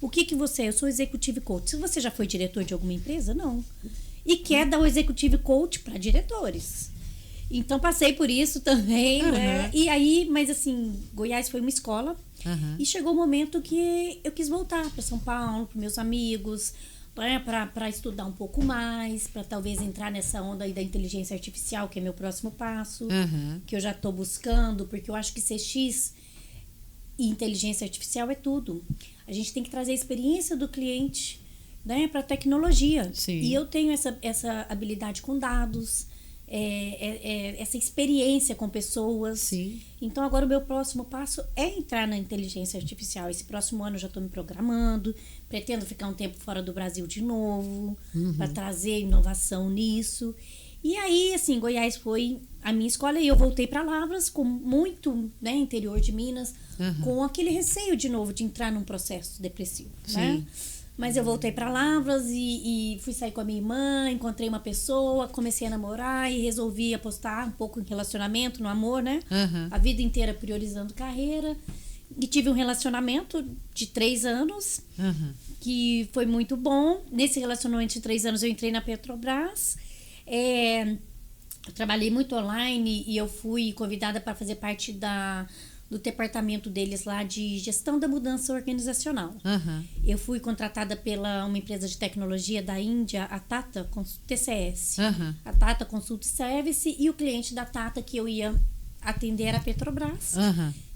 O que você é? Eu sou executive coach. Se você já foi diretor de alguma empresa, não. E quer dar o executive coach para diretores. Então, passei por isso também, né? E aí, mas assim, Goiás foi uma escola. E chegou o momento que eu quis voltar para São Paulo, para meus amigos, para estudar um pouco mais, para talvez entrar nessa onda aí da inteligência artificial, que é meu próximo passo, que eu já estou buscando, porque eu acho que CX e inteligência artificial é tudo. A gente tem que trazer a experiência do cliente, né, para a tecnologia. Sim. E eu tenho essa habilidade com dados, essa experiência com pessoas. Sim. Então, agora o meu próximo passo é entrar na inteligência artificial. Esse próximo ano eu já estou me programando, pretendo ficar um tempo fora do Brasil de novo, para trazer inovação nisso. E aí, assim, Goiás foi a minha escola e eu voltei para Lavras, com muito, né, interior de Minas, com aquele receio de novo de entrar num processo depressivo, né? Mas eu voltei para Lavras e fui sair com a minha irmã, encontrei uma pessoa, comecei a namorar e resolvi apostar um pouco em relacionamento, no amor, né? A vida inteira priorizando carreira. E tive um relacionamento de 3 anos, que foi muito bom. Nesse relacionamento de 3 anos eu entrei na Petrobras. Eu trabalhei muito online e eu fui convidada para fazer parte do departamento deles lá de gestão da mudança organizacional. Eu fui contratada pela uma empresa de tecnologia da Índia, a Tata TCS. A Tata Consult Service, e o cliente da Tata que eu ia atender era a Petrobras.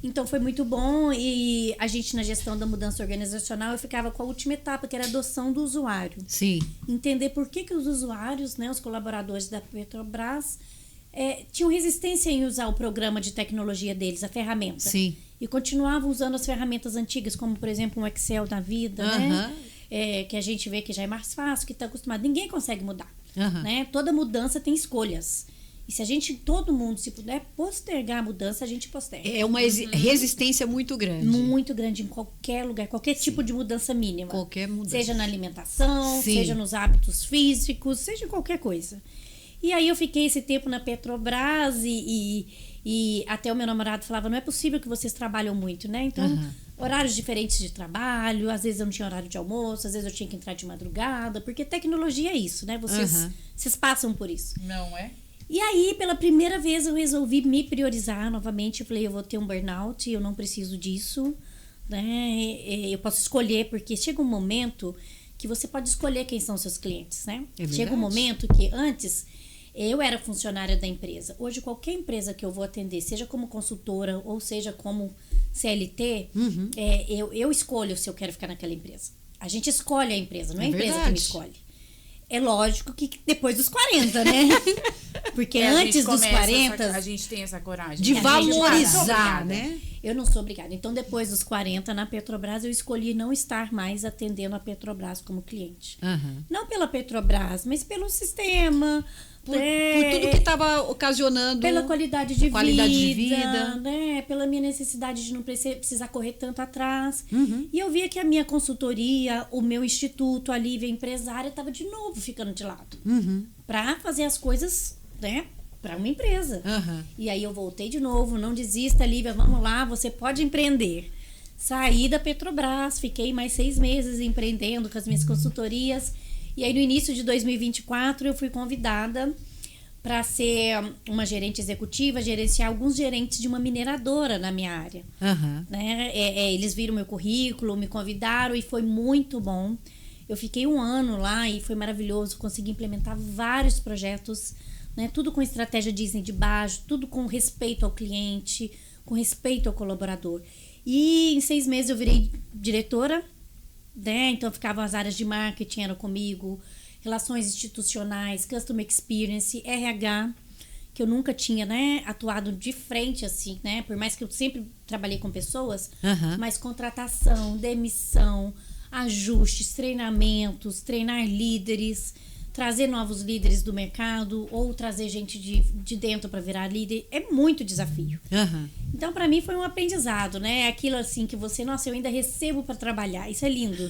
Então foi muito bom, e a gente na gestão da mudança organizacional eu ficava com a última etapa, que era a adoção do usuário. Sim. Entender por que os usuários, né, os colaboradores da Petrobras, tinham resistência em usar o programa de tecnologia deles, a ferramenta. Sim. E continuavam usando as ferramentas antigas, como, por exemplo, um Excel da vida, né? Que a gente vê que já é mais fácil, que está acostumado. Ninguém consegue mudar, né? Toda mudança tem escolhas. E se todo mundo, se puder postergar a mudança, a gente posterga. É uma resistência muito grande. Muito grande em qualquer lugar, qualquer tipo de mudança mínima. Qualquer mudança. Seja na alimentação, Sim. seja nos hábitos físicos, seja em qualquer coisa. E aí eu fiquei esse tempo na Petrobras e até o meu namorado falava, não é possível que vocês trabalham muito, né? Então, horários diferentes de trabalho, às vezes eu não tinha horário de almoço, às vezes eu tinha que entrar de madrugada, porque tecnologia é isso, né? Vocês passam por isso. Não é? E aí, pela primeira vez, eu resolvi me priorizar novamente. Eu falei, eu vou ter um burnout, eu não preciso disso, né? Eu posso escolher, porque chega um momento que você pode escolher quem são seus clientes, né? Chega um momento que antes eu era funcionária da empresa. Hoje, qualquer empresa que eu vou atender, seja como consultora ou seja como CLT, eu escolho se eu quero ficar naquela empresa. A gente escolhe a empresa, não é a empresa que me escolhe. É lógico que depois dos 40, né? Porque antes dos 40... a gente tem essa coragem. De valorizar, né? Eu não sou obrigada. Então, depois dos 40, na Petrobras, eu escolhi não estar mais atendendo a Petrobras como cliente. Não pela Petrobras, mas pelo sistema... Por tudo que estava ocasionando... Pela qualidade de vida. Né? Pela minha necessidade de não precisar correr tanto atrás. E eu via que a minha consultoria, o meu instituto, a Lívia empresária, estava de novo ficando de lado. Para fazer as coisas, né? Para uma empresa. E aí eu voltei de novo. Não desista, Lívia, vamos lá, você pode empreender. Saí da Petrobras, fiquei mais 6 meses empreendendo com as minhas consultorias. E aí, no início de 2024, eu fui convidada para ser uma gerente executiva, gerenciar alguns gerentes de uma mineradora na minha área. Né? Eles viram meu currículo, me convidaram e foi muito bom. Eu fiquei 1 ano lá e foi maravilhoso. Consegui implementar vários projetos, né? Tudo com estratégia Disney de baixo, tudo com respeito ao cliente, com respeito ao colaborador. E em 6 meses eu virei diretora, né? Então ficavam as áreas de marketing, eram comigo, relações institucionais, customer experience, RH, que eu nunca tinha, né, atuado de frente assim, né? Por mais que eu sempre trabalhei com pessoas, mas contratação, demissão, ajustes, treinamentos, treinar líderes, trazer novos líderes do mercado ou trazer gente de dentro para virar líder, é muito desafio. Então, para mim, foi um aprendizado, né? Aquilo assim que você, nossa, eu ainda recebo para trabalhar, isso é lindo.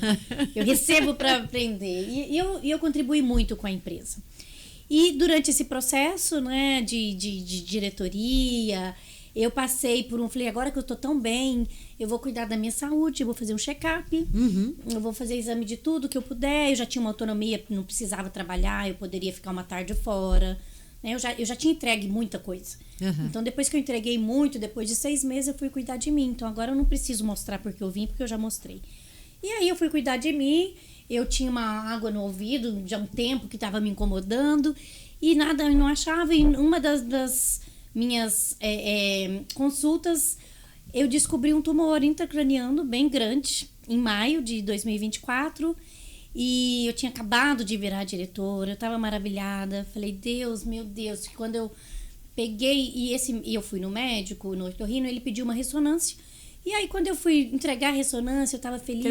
Eu recebo para aprender. E eu contribuí muito com a empresa. E durante esse processo, né, de diretoria, eu passei por falei, agora que eu tô tão bem, eu vou cuidar da minha saúde, eu vou fazer um check-up, eu vou fazer exame de tudo que eu puder, eu já tinha uma autonomia, não precisava trabalhar, eu poderia ficar uma tarde fora, né? Eu já tinha entregue muita coisa. Então, depois que eu entreguei muito, depois de 6 meses, eu fui cuidar de mim. Então, agora eu não preciso mostrar porque eu vim, porque eu já mostrei. E aí, eu fui cuidar de mim, eu tinha uma água no ouvido, já há um tempo que estava me incomodando, e nada, eu não achava, e uma das minhas consultas, eu descobri um tumor intracraniano bem grande, em maio de 2024, E eu tinha acabado de virar diretora, eu estava maravilhada. Falei, Deus, meu Deus, quando eu peguei e eu fui no médico, no otorrino, ele pediu uma ressonância. E aí, quando eu fui entregar a ressonância, eu tava feliz.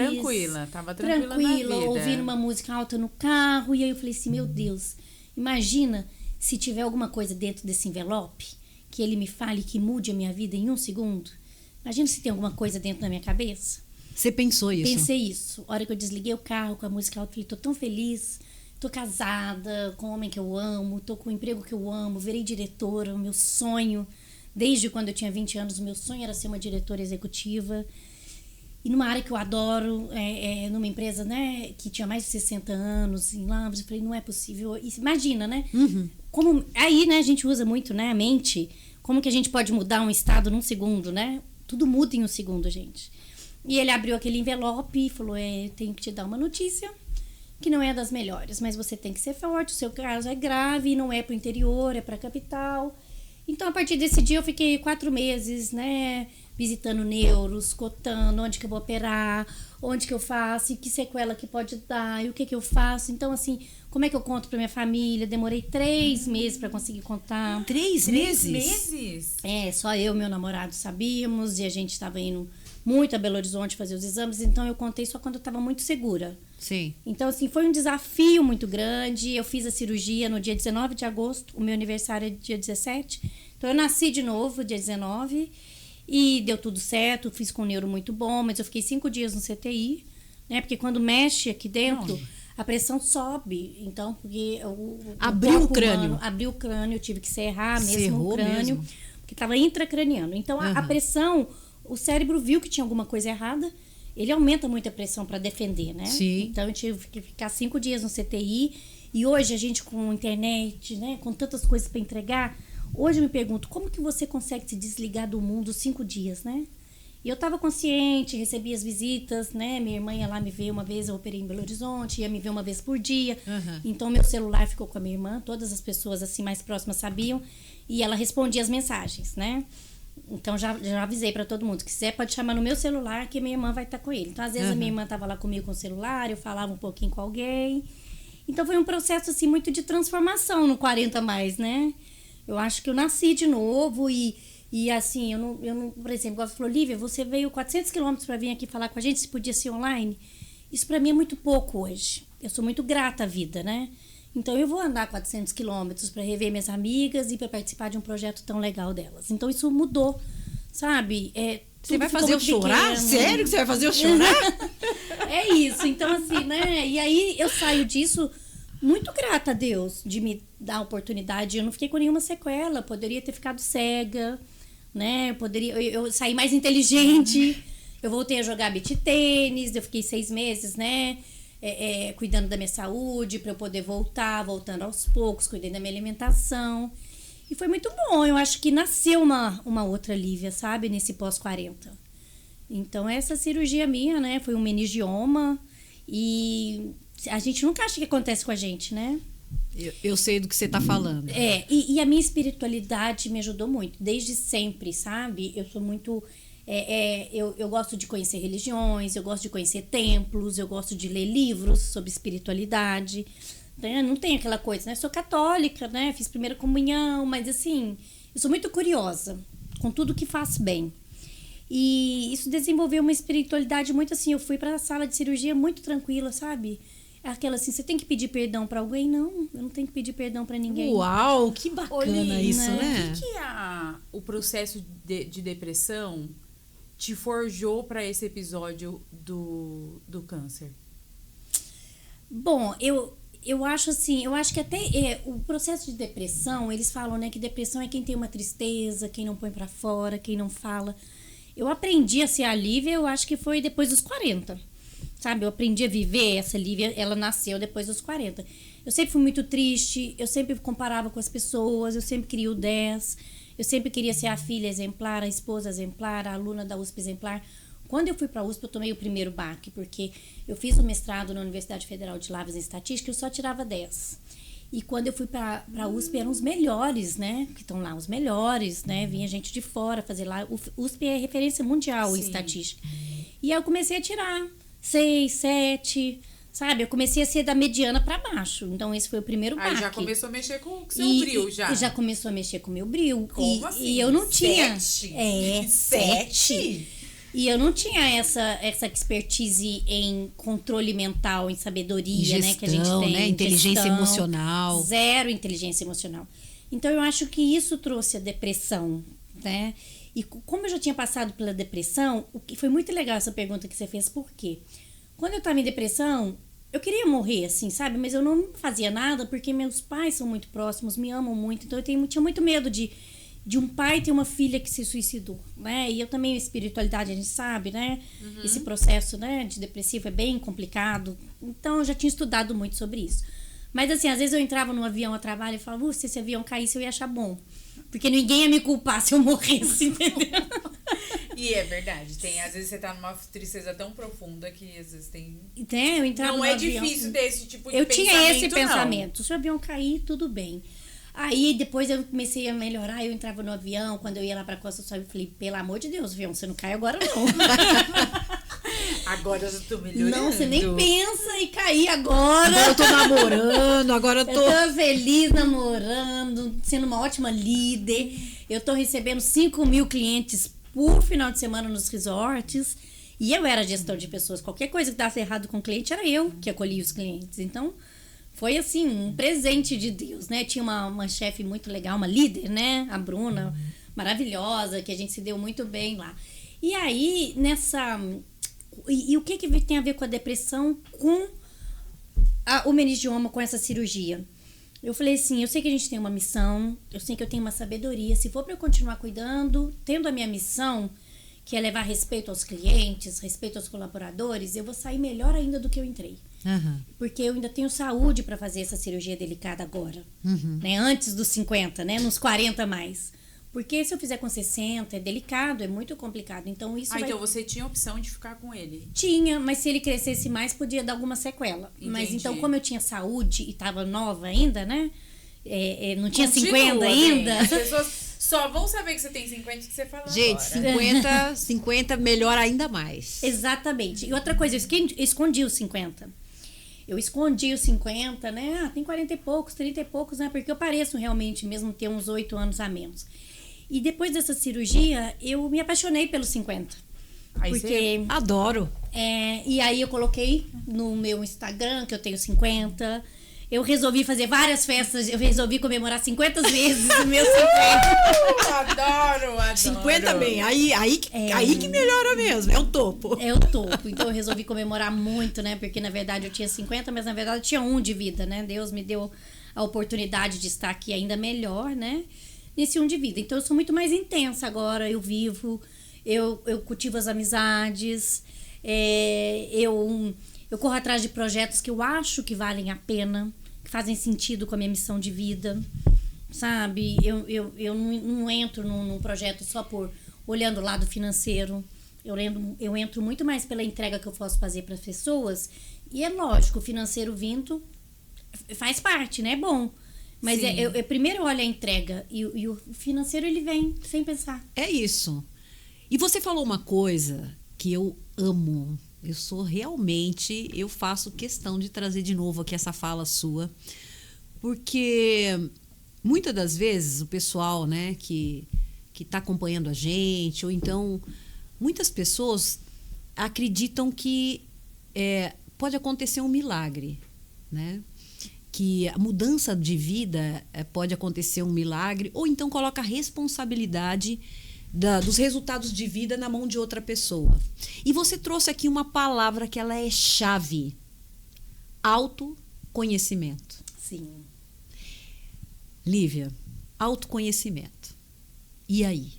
Tava tranquila na vida. Ouvindo uma música alta no carro. E aí eu falei assim, meu Deus, imagina se tiver alguma coisa dentro desse envelope, que ele me fale, que mude a minha vida em 1 segundo. Imagina se tem alguma coisa dentro da minha cabeça. Você pensou isso? Pensei isso. A hora que eu desliguei o carro com a música alta, eu falei, tô tão feliz. Tô casada com um homem que eu amo, tô com um emprego que eu amo, virei diretora, o meu sonho... Desde quando eu tinha 20 anos, o meu sonho era ser uma diretora executiva. E numa área que eu adoro, numa empresa, né, que tinha mais de 60 anos, em Lambres, eu falei, não é possível. E imagina, né? Como, aí, né, a gente usa muito, né, a mente. Como que a gente pode mudar um estado num segundo, né? Tudo muda em 1 segundo, gente. E ele abriu aquele envelope e falou, tenho que te dar uma notícia que não é das melhores, mas você tem que ser forte, o seu caso é grave, não é pro interior, é pra capital. Então, a partir desse dia, eu fiquei 4 meses, né, visitando neuros, cotando onde que eu vou operar, onde que eu faço, e que sequela que pode dar, e o que que eu faço. Então, assim, como é que eu conto pra minha família? Demorei 3 meses pra conseguir contar. 3 meses? 3 meses? Só eu e meu namorado sabíamos, e a gente estava indo muito a Belo Horizonte fazer os exames, então eu contei só quando eu estava muito segura. Sim. Então, assim, foi um desafio muito grande. Eu fiz a cirurgia no dia 19 de agosto, o meu aniversário é dia 17. Então, eu nasci de novo, dia 19, e deu tudo certo, fiz com um neuro muito bom, mas eu fiquei 5 dias no CTI, né? Porque quando mexe aqui dentro, a pressão sobe. Então, porque abriu o crânio. Humano, abriu o crânio, eu tive que serrar mesmo Serrou o crânio, mesmo. porque estava intracraniano. Então, a pressão, o cérebro viu que tinha alguma coisa errada, ele aumenta muito a pressão para defender, né? Sim. Então, eu tive que ficar 5 dias no CTI. E hoje, a gente com internet, né? Com tantas coisas para entregar, hoje eu me pergunto, como que você consegue se desligar do mundo 5 dias, né? E eu estava consciente, recebi as visitas, né? Minha irmã ia lá me ver uma vez, eu operei em Belo Horizonte, ia me ver uma vez por dia. Então, meu celular ficou com a minha irmã, todas as pessoas assim mais próximas sabiam. E ela respondia as mensagens, né? Então, já avisei para todo mundo. Se quiser, pode chamar no meu celular que minha irmã vai estar com ele. Então, às vezes, a minha irmã estava lá comigo com o celular, eu falava um pouquinho com alguém. Então, foi um processo, assim, muito de transformação no 40 mais, né? Eu acho que eu nasci de novo e assim, eu não, por exemplo, ela falou, Lívia, você veio 400 quilômetros para vir aqui falar com a gente, se podia ser online. Isso para mim é muito pouco hoje. Eu sou muito grata à vida, né? Então, eu vou andar 400 quilômetros para rever minhas amigas e para participar de um projeto tão legal delas. Então, isso mudou, sabe? Você vai fazer eu chorar? Sério que você vai fazer eu chorar? É isso. Então, assim, né? E aí, eu saio disso muito grata a Deus de me dar a oportunidade. Eu não fiquei com nenhuma sequela. Poderia ter ficado cega, né? Eu saí mais inteligente. Eu voltei a jogar beach tênis. Eu fiquei 6 meses, né? Cuidando da minha saúde para eu poder voltando aos poucos, cuidando da minha alimentação. E foi muito bom. Eu acho que nasceu uma outra Lívia, sabe? Nesse pós-40. Então, essa cirurgia minha, né? Foi um meningioma. E a gente nunca acha que acontece com a gente, né? Eu sei do que você tá falando. E a minha espiritualidade me ajudou muito. Desde sempre, sabe? Eu sou muito... eu gosto de conhecer religiões, eu gosto de conhecer templos, eu gosto de ler livros sobre espiritualidade. Não tem aquela coisa, né? Sou católica, né? Fiz primeira comunhão, mas assim, eu sou muito curiosa com tudo que faz bem. E isso desenvolveu uma espiritualidade muito assim. Eu fui pra sala de cirurgia muito tranquila, sabe? Aquela assim, você tem que pedir perdão pra alguém? Não, eu não tenho que pedir perdão pra ninguém. Uau, que bacana isso, né? O que o processo de depressão te forjou para esse episódio do câncer? Bom, eu acho assim, eu acho que até o processo de depressão, eles falam, né, que depressão é quem tem uma tristeza, quem não põe pra fora, quem não fala. Eu aprendi a ser a Lívia, eu acho que foi depois dos 40, sabe? Eu aprendi a viver essa Lívia, ela nasceu depois dos 40. Eu sempre fui muito triste, eu sempre comparava com as pessoas, eu sempre queria o 10, eu sempre queria ser a filha exemplar, a esposa exemplar, a aluna da USP exemplar. Quando eu fui para a USP, eu tomei o primeiro baque, porque eu fiz o mestrado na Universidade Federal de Lavras em Estatística e eu só tirava 10. E quando eu fui para a USP, eram os melhores, né? Que estão lá, os melhores, né? Vinha gente de fora fazer lá. O USP é referência mundial em estatística. E aí eu comecei a tirar 6, 7, Sabe? Eu comecei a ser da mediana pra baixo. Então, esse foi o primeiro baque. Aí já começou a mexer com o seu bril, já. Já começou a mexer com o meu bril. Como assim? E eu não tinha... 7? É, 7. E eu não tinha essa expertise em controle mental, em sabedoria, né? Que a gente Gestão, tem. né? Inteligência emocional. Zero inteligência emocional. Então, eu acho que isso trouxe a depressão, né? E como eu já tinha passado pela depressão, o que foi muito legal essa pergunta que você fez, por quê? Quando eu estava em depressão, eu queria morrer, assim, sabe? Mas eu não fazia nada porque meus pais são muito próximos, me amam muito. Então, eu tinha muito medo de um pai ter uma filha que se suicidou, né? E eu também, a espiritualidade, a gente sabe, né? Esse processo, né, de depressivo é bem complicado. Então, eu já tinha estudado muito sobre isso. Mas, assim, às vezes eu entrava num avião a trabalho e falava, se esse avião caísse, eu ia achar bom. Porque ninguém ia me culpar se eu morresse, entendeu? E é verdade. Às vezes você tá numa tristeza tão profunda que às vezes tem... Eu entrava Não no é avião. difícil ter esse tipo de Eu pensamento, tinha esse não. pensamento. Se o avião cair, tudo bem. Aí depois eu comecei a melhorar, eu entrava no avião, quando eu ia lá pra Costa do Sol, eu falei, pelo amor de Deus, avião, você não cai agora não. Agora eu já tô melhorando. Não, você nem pensa em cair agora. Agora eu tô namorando, agora eu tô... Eu tô feliz namorando, sendo uma ótima líder. Eu tô recebendo 5.000 clientes por final de semana nos resorts. E eu era gestor de pessoas. Qualquer coisa que desse errado com o cliente, era eu que acolhia os clientes. Então, foi assim, um presente de Deus, né? Tinha uma chefe muito legal, uma líder, né? A Bruna, maravilhosa, que a gente se deu muito bem lá. E aí, E o que tem a ver com a depressão, com o meningioma, com essa cirurgia? Eu falei assim, eu sei que a gente tem uma missão, eu sei que eu tenho uma sabedoria. Se for para eu continuar cuidando, tendo a minha missão, que é levar respeito aos clientes, respeito aos colaboradores, eu vou sair melhor ainda do que eu entrei. Aham. Porque eu ainda tenho saúde para fazer essa cirurgia delicada agora. Né? Antes dos 50, né? Nos 40 mais. Porque se eu fizer com 60, é delicado, é muito complicado. Então, isso então você tinha a opção de ficar com ele. Tinha, mas se ele crescesse mais, podia dar alguma sequela. Entendi. Mas então, como eu tinha saúde e estava nova ainda, né? Não tinha Continua, 50 bem. ainda. As pessoas só vão saber que você tem 50 se você falar Gente, agora. 50 melhor ainda mais. Exatamente. E outra coisa, eu escondi os 50. Eu escondi os 50, né? Tem 40 e poucos, 30 e poucos, né? Porque eu pareço realmente mesmo ter uns 8 anos a menos. E depois dessa cirurgia, eu me apaixonei pelos 50. Aí Porque... Adoro. E aí eu coloquei no meu Instagram que eu tenho 50. Eu resolvi fazer várias festas. Eu resolvi comemorar 50 vezes o meu 50. Adoro. 50 bem. Aí que melhora mesmo. É o topo. É o topo. Então eu resolvi comemorar muito, né? Porque na verdade eu tinha 50, mas na verdade eu tinha 1 de vida, né? Deus me deu a oportunidade de estar aqui ainda melhor, né? Nesse 1 de vida. Então eu sou muito mais intensa agora. Eu vivo, eu cultivo as amizades, eu corro atrás de projetos que eu acho que valem a pena, que fazem sentido com a minha missão de vida, sabe? Eu não entro num projeto só por olhando o lado financeiro. Eu entro muito mais pela entrega que eu posso fazer para as pessoas. E é lógico, o financeiro vindo faz parte, né? É bom. Mas eu primeiro olho a entrega e o financeiro ele vem sem pensar. É isso. E você falou uma coisa que eu amo. Eu faço questão de trazer de novo aqui essa fala sua. Porque muitas das vezes o pessoal, né, que está acompanhando a gente, ou então muitas pessoas acreditam que pode acontecer um milagre, né? Que a mudança de vida pode acontecer um milagre, ou então coloca a responsabilidade dos resultados de vida na mão de outra pessoa. E você trouxe aqui uma palavra que ela é chave: autoconhecimento. Sim. Lívia, autoconhecimento. E aí?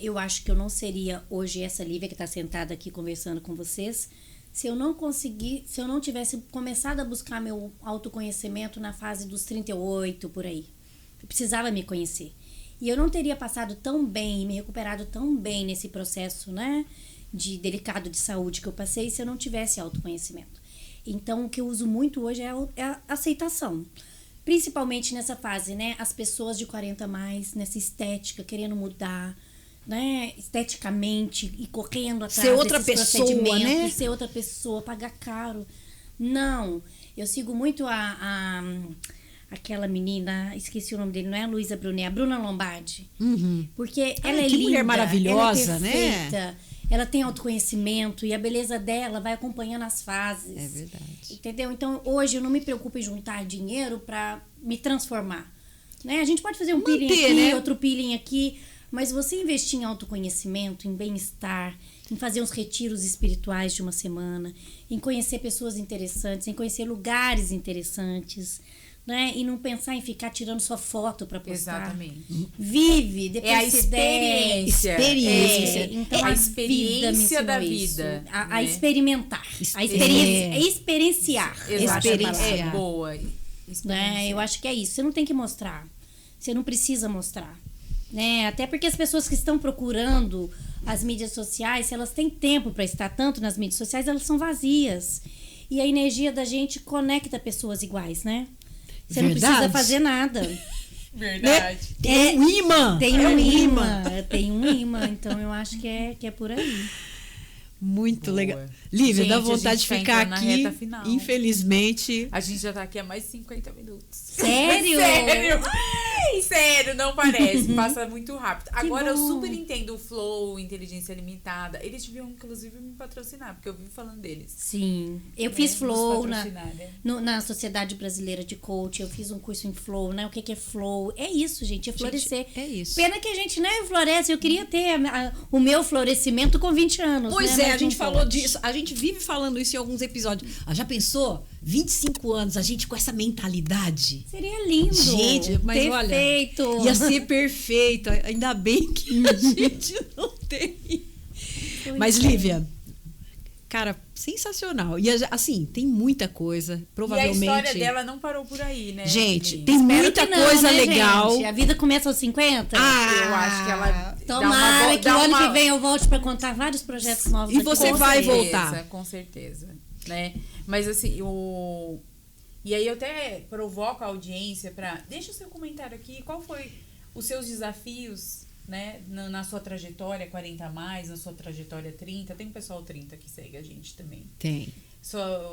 Eu acho que eu não seria hoje essa Lívia que está sentada aqui conversando com vocês se eu não tivesse começado a buscar meu autoconhecimento na fase dos 38, por aí. Eu precisava me conhecer. E eu não teria passado tão bem, me recuperado tão bem nesse processo, né, delicado de saúde que eu passei se eu não tivesse autoconhecimento. Então, o que eu uso muito hoje é a aceitação. Principalmente nessa fase, né, as pessoas de 40 a mais, nessa estética, querendo mudar, né, esteticamente e correndo atrás ser outra desses pessoa, procedimentos, né? ser outra pessoa, pagar caro. Não, eu sigo muito aquela menina, esqueci o nome dele, não é a Luísa Brunet, é a Bruna Lombardi. Porque ela é que linda, mulher maravilhosa, ela é né? perfeita, ela tem autoconhecimento e a beleza dela vai acompanhando as fases. É verdade. Entendeu? Então, hoje eu não me preocupo em juntar dinheiro para me transformar. Né? A gente pode fazer um peeling aqui, né? outro peeling aqui, mas você investir em autoconhecimento, em bem-estar, em fazer uns retiros espirituais de uma semana, em conhecer pessoas interessantes, em conhecer lugares interessantes, né? E não pensar em ficar tirando sua foto para postar. Exatamente. Vive, depois É a se experiência. der. Então, a experiência da vida me ensinou vida. isso. A né? experimentar. A experiência, experienciar. Exatamente. É, Boa. né? Eu acho que é isso. Você não tem que mostrar. Você não precisa mostrar. Né? Até porque as pessoas que estão procurando as mídias sociais, se elas têm tempo para estar tanto nas mídias sociais, elas são vazias. E a energia da gente conecta pessoas iguais, né? Você não precisa fazer nada. Verdade. Tem um imã. Tem um imã. Tem um imã. Então eu acho que é por aí. Muito Boa. legal. Lívia, Gente, dá a vontade gente de tá ficar entrando na aqui. reta final. Infelizmente. A gente já tá aqui há mais de 50 minutos. Sério? Sério? Sério, não parece. Passa muito rápido. Agora eu bom. super entendo o Flow, Inteligência Limitada. Eles deviam, inclusive, me patrocinar, porque eu vivo falando deles. Sim. Eu Né? fiz Nos Flow patrocinar, né? na Sociedade Brasileira de Coach. Eu fiz um curso em Flow, né? O que é Flow? É isso, gente. É florescer. É isso. Pena que a gente, né, floresce. Eu queria ter o meu florescimento com 20 anos. Pois né? é, Mas a gente não falou pode. disso. A gente vive falando isso em alguns episódios. Já pensou? 25 anos, a gente com essa mentalidade. Seria lindo. Gente, mas perfeito. olha, ia ser perfeito. Ainda bem que a gente não tem. Mas, Lívia, cara, sensacional. E assim, tem muita coisa. Provavelmente. E a história dela não parou por aí, né? Gente, Lili? tem Espero muita que não, coisa né, legal. gente? A vida começa aos 50? Eu acho que ela. Tomara que o ano que vem eu volte para contar vários projetos novos. E aqui você com vai vocês. voltar. Com certeza. Né? Mas assim, E aí eu até provoco a audiência para. Deixa o seu comentário aqui. Qual foi os seus desafios, né? Na sua trajetória 40 a mais, na sua trajetória 30. Tem um pessoal 30 que segue a gente também. Tem.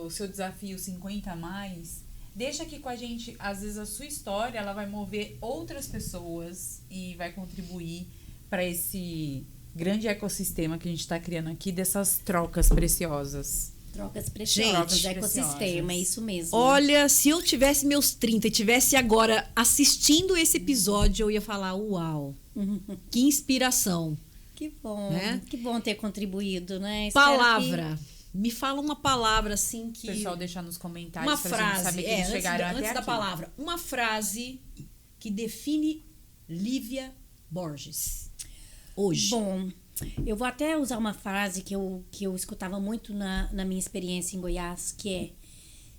O seu desafio 50 a mais. Deixa aqui com a gente. Às vezes a sua história ela vai mover outras pessoas e vai contribuir para esse grande ecossistema que a gente está criando aqui dessas trocas preciosas. Trocas preciosas, Gente, ecossistema, é isso mesmo. Olha, se eu tivesse meus 30 e tivesse agora assistindo esse episódio, eu ia falar, uau, que inspiração. Que bom, Né? que bom ter contribuído, né? Espero Palavra. Me fala uma palavra assim O que... pessoal deixar nos comentários Uma pra gente frase, saber que eles chegaram até antes da aqui. palavra. Uma frase que define Lívia Borges. Hoje. Bom, eu vou até usar uma frase que eu escutava muito na minha experiência em Goiás, que é: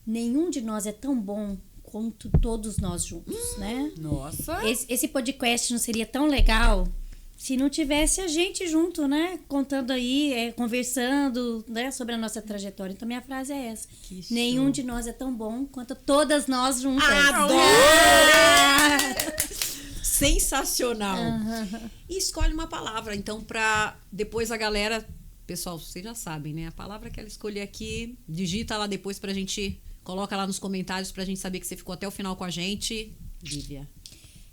nenhum de nós é tão bom quanto todos nós juntos, né? Nossa! Esse podcast não seria tão legal se não tivesse a gente junto, né? Contando aí, conversando, né? Sobre a nossa trajetória. Então, minha frase é essa. Que show. Nenhum de nós é tão bom quanto todas nós juntas. Adoro! Sensacional. E escolhe uma palavra, então, pra depois a galera... Pessoal, vocês já sabem, né? A palavra que ela escolher aqui, digita lá depois pra gente... Coloca lá nos comentários pra gente saber que você ficou até o final com a gente. Lívia.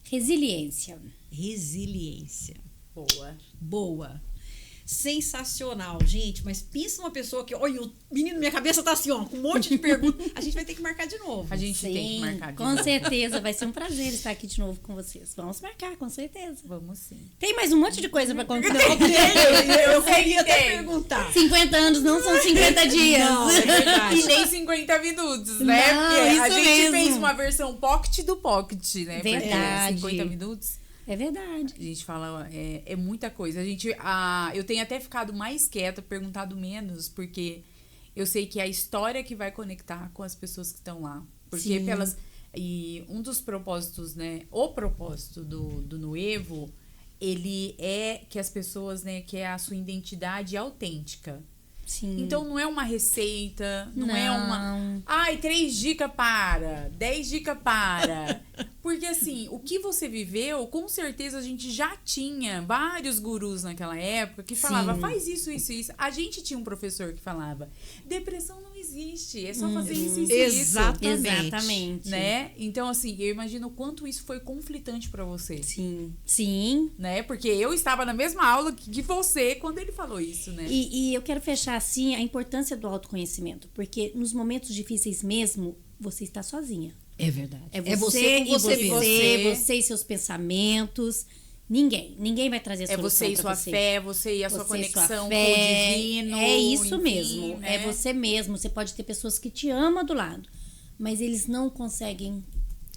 Resiliência. Resiliência. Boa. Boa. Sensacional, gente. Mas pensa numa pessoa que... Olha, o menino, minha cabeça tá assim, ó, com um monte de perguntas. A gente vai ter que marcar de novo. A gente tem que Sim, marcar de com novo. certeza. Vai ser um prazer estar aqui de novo com vocês. Vamos marcar, com certeza. Vamos sim. Tem mais um monte de coisa pra contar. Eu queria até Tem. perguntar. 50 anos não são 50 dias. Não, é verdade. E nem 50 minutos, né? Não, Porque a isso gente mesmo. fez uma versão pocket do pocket, né? Verdade. Porque 50 minutos, É verdade. a gente fala, é muita coisa. Eu tenho até ficado mais quieta, perguntado menos, porque eu sei que é a história que vai conectar com as pessoas que estão lá. Porque Sim. E um dos propósitos, né? O propósito do Nuevo, ele é que as pessoas, né? Que é a sua identidade autêntica. Sim. Então não é uma receita, não é Não. uma. Ai, 3 dicas para, 10 dicas para. Porque assim, o que você viveu, com certeza a gente já tinha vários gurus naquela época que falavam, Sim. faz isso, isso, isso. A gente tinha um professor que falava, depressão não existe. É só fazer isso e Exatamente. né? Então, assim, eu imagino o quanto isso foi conflitante pra você. Sim. Né? Porque eu estava na mesma aula que você quando ele falou isso, né? E eu quero fechar, assim, a importância do autoconhecimento. Porque nos momentos difíceis mesmo, você está sozinha. É verdade. É você com você mesmo. você e seus pensamentos. Ninguém vai trazer a É solução você e pra sua você. fé, você e a Você sua e conexão sua com o fé. divino. É isso enfim, mesmo. né? É você mesmo. Você pode ter pessoas que te amam do lado, mas eles não conseguem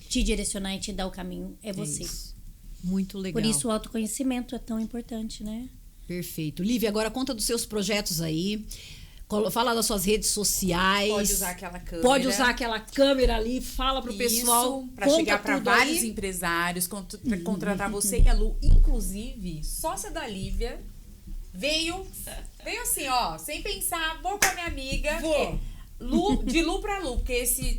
te direcionar e te dar o caminho. É você. Isso. Muito legal. Por isso o autoconhecimento é tão importante, né? Perfeito. Lívia, agora conta dos seus projetos aí. Fala das suas redes sociais. Pode usar aquela câmera. Pode usar aquela câmera ali, fala pro pessoal. Para conta chegar para tudo vários aí. empresários, pra contratar você e a Lu. Inclusive, sócia da Lívia, veio assim, ó, sem pensar, vou com a minha amiga. Vou. De Lu pra Lu, porque esse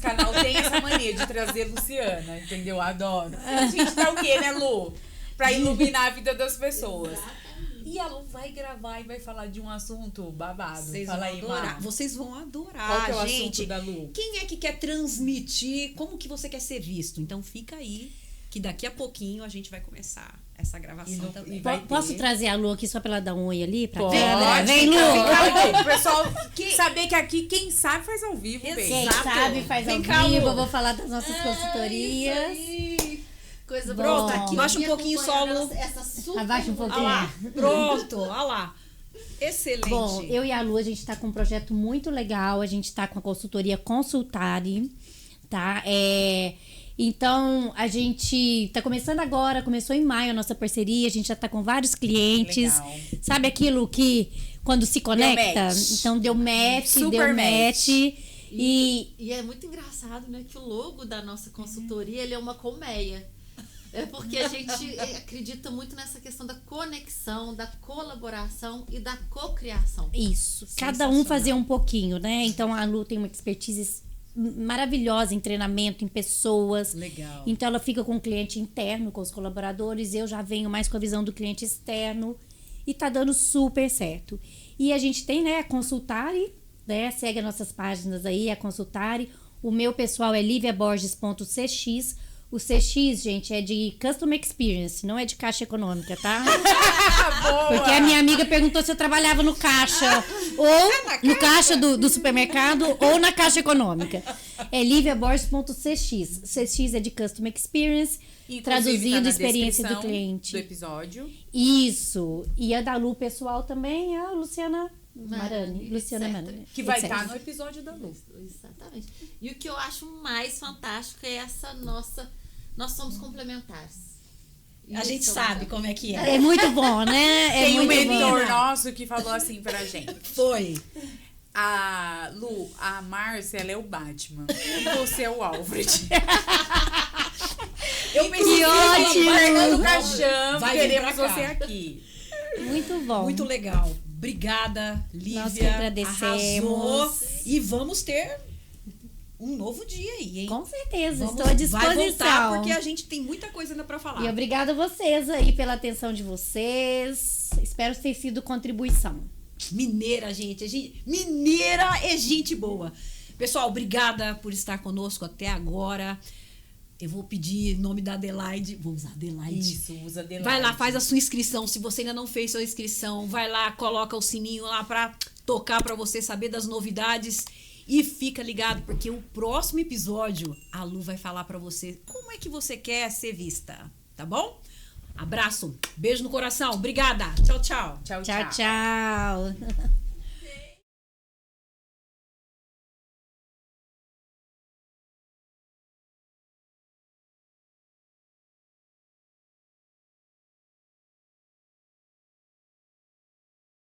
canal tem essa mania de trazer Luciana, entendeu? Adoro. A gente tá o quê, né, Lu? Pra iluminar a vida das pessoas. E a Lu vai gravar e vai falar de um assunto babado. Vocês Fala vão aí, adorar. Mar. Vocês vão adorar, Qual que é o gente. assunto da Lu? Quem é que quer transmitir? Como que você quer ser visto? Então fica aí, que daqui a pouquinho a gente vai começar essa gravação também. vai Posso ter. trazer a Lu aqui só pra ela dar um oi ali? Pra Pode, câmera? Vem, Lu! Fica, o pessoal saber que aqui quem sabe faz ao vivo, bem. Quem Exato. sabe faz ao Vem cá, vivo. Lu. Eu vou falar das nossas consultorias. Isso aí. Coisa Bom. boa. Aqui Abaixa um me pouquinho acompanhando só, Lu. essa super Abaixa um Olha pouquinho. lá, pronto, olha lá. Excelente. Bom, eu e a Lu, a gente tá com um projeto muito legal. A gente tá com a consultoria Consultare, tá? Então, a gente tá começando agora, começou em maio a nossa parceria. A gente já tá com vários clientes. Legal. Sabe aquilo que quando se conecta? match. Então, deu match, Super deu match. E é muito engraçado, né, que o logo da nossa consultoria, ele é uma colmeia. É porque a gente acredita muito nessa questão da conexão, da colaboração e da cocriação. Isso. Cada um fazer um pouquinho, né? Então, a Lu tem uma expertise maravilhosa em treinamento, em pessoas. Legal. Então, ela fica com o cliente interno, com os colaboradores. Eu já venho mais com a visão do cliente externo. E tá dando super certo. E a gente tem, né, a Consultare, né? Segue as nossas páginas aí, a Consultare. O meu pessoal é liviaborges.cx. O CX, gente, é de Customer Experience, não é de Caixa Econômica, tá? Porque a minha amiga perguntou se eu trabalhava no caixa, ou no caixa do supermercado, ou na Caixa Econômica. É liviaborges.cx. CX é de Customer Experience, Inclusive, traduzindo tá a na experiência do descrição cliente. do episódio. Isso. E a da Lu pessoal também é a Luciana Marani. Luciana etc. Marani. Que vai etc. estar no episódio da Lu. Exatamente. E o que eu acho mais fantástico é essa nossa... Nós somos complementares. A gente Isso sabe é como é que é. É muito bom, né? É Tem um muito mentor bom. nosso que falou assim pra gente. Foi. A Lu, a Márcia, ela é o Batman. E você é o Alfred. Eu pensei Que ótimo! Carregando o caixão, Vai vir queremos pra cá. você aqui. Muito bom. Muito legal. Obrigada, Lívia. Nós que agradecemos. Arrasou. E vamos ter um novo dia aí, hein? Com certeza, Vamos- estou à disposição. Vai voltar, porque a gente tem muita coisa ainda pra falar. E obrigada a vocês aí pela atenção de vocês. Espero ter sido contribuição. Mineira, gente. Mineira é gente boa. Pessoal, obrigada por estar conosco até agora. Eu vou pedir em nome da Adelaide. Vou usar Adelaide. Isso, usa Adelaide. Vai lá, faz a sua inscrição. Se você ainda não fez sua inscrição, vai lá, coloca o sininho lá pra tocar pra você saber das novidades. E fica ligado, porque o próximo episódio a Lu vai falar pra você como é que você quer ser vista, tá bom? Abraço, beijo no coração, obrigada. Tchau, tchau. Tchau, Tchau, tchau.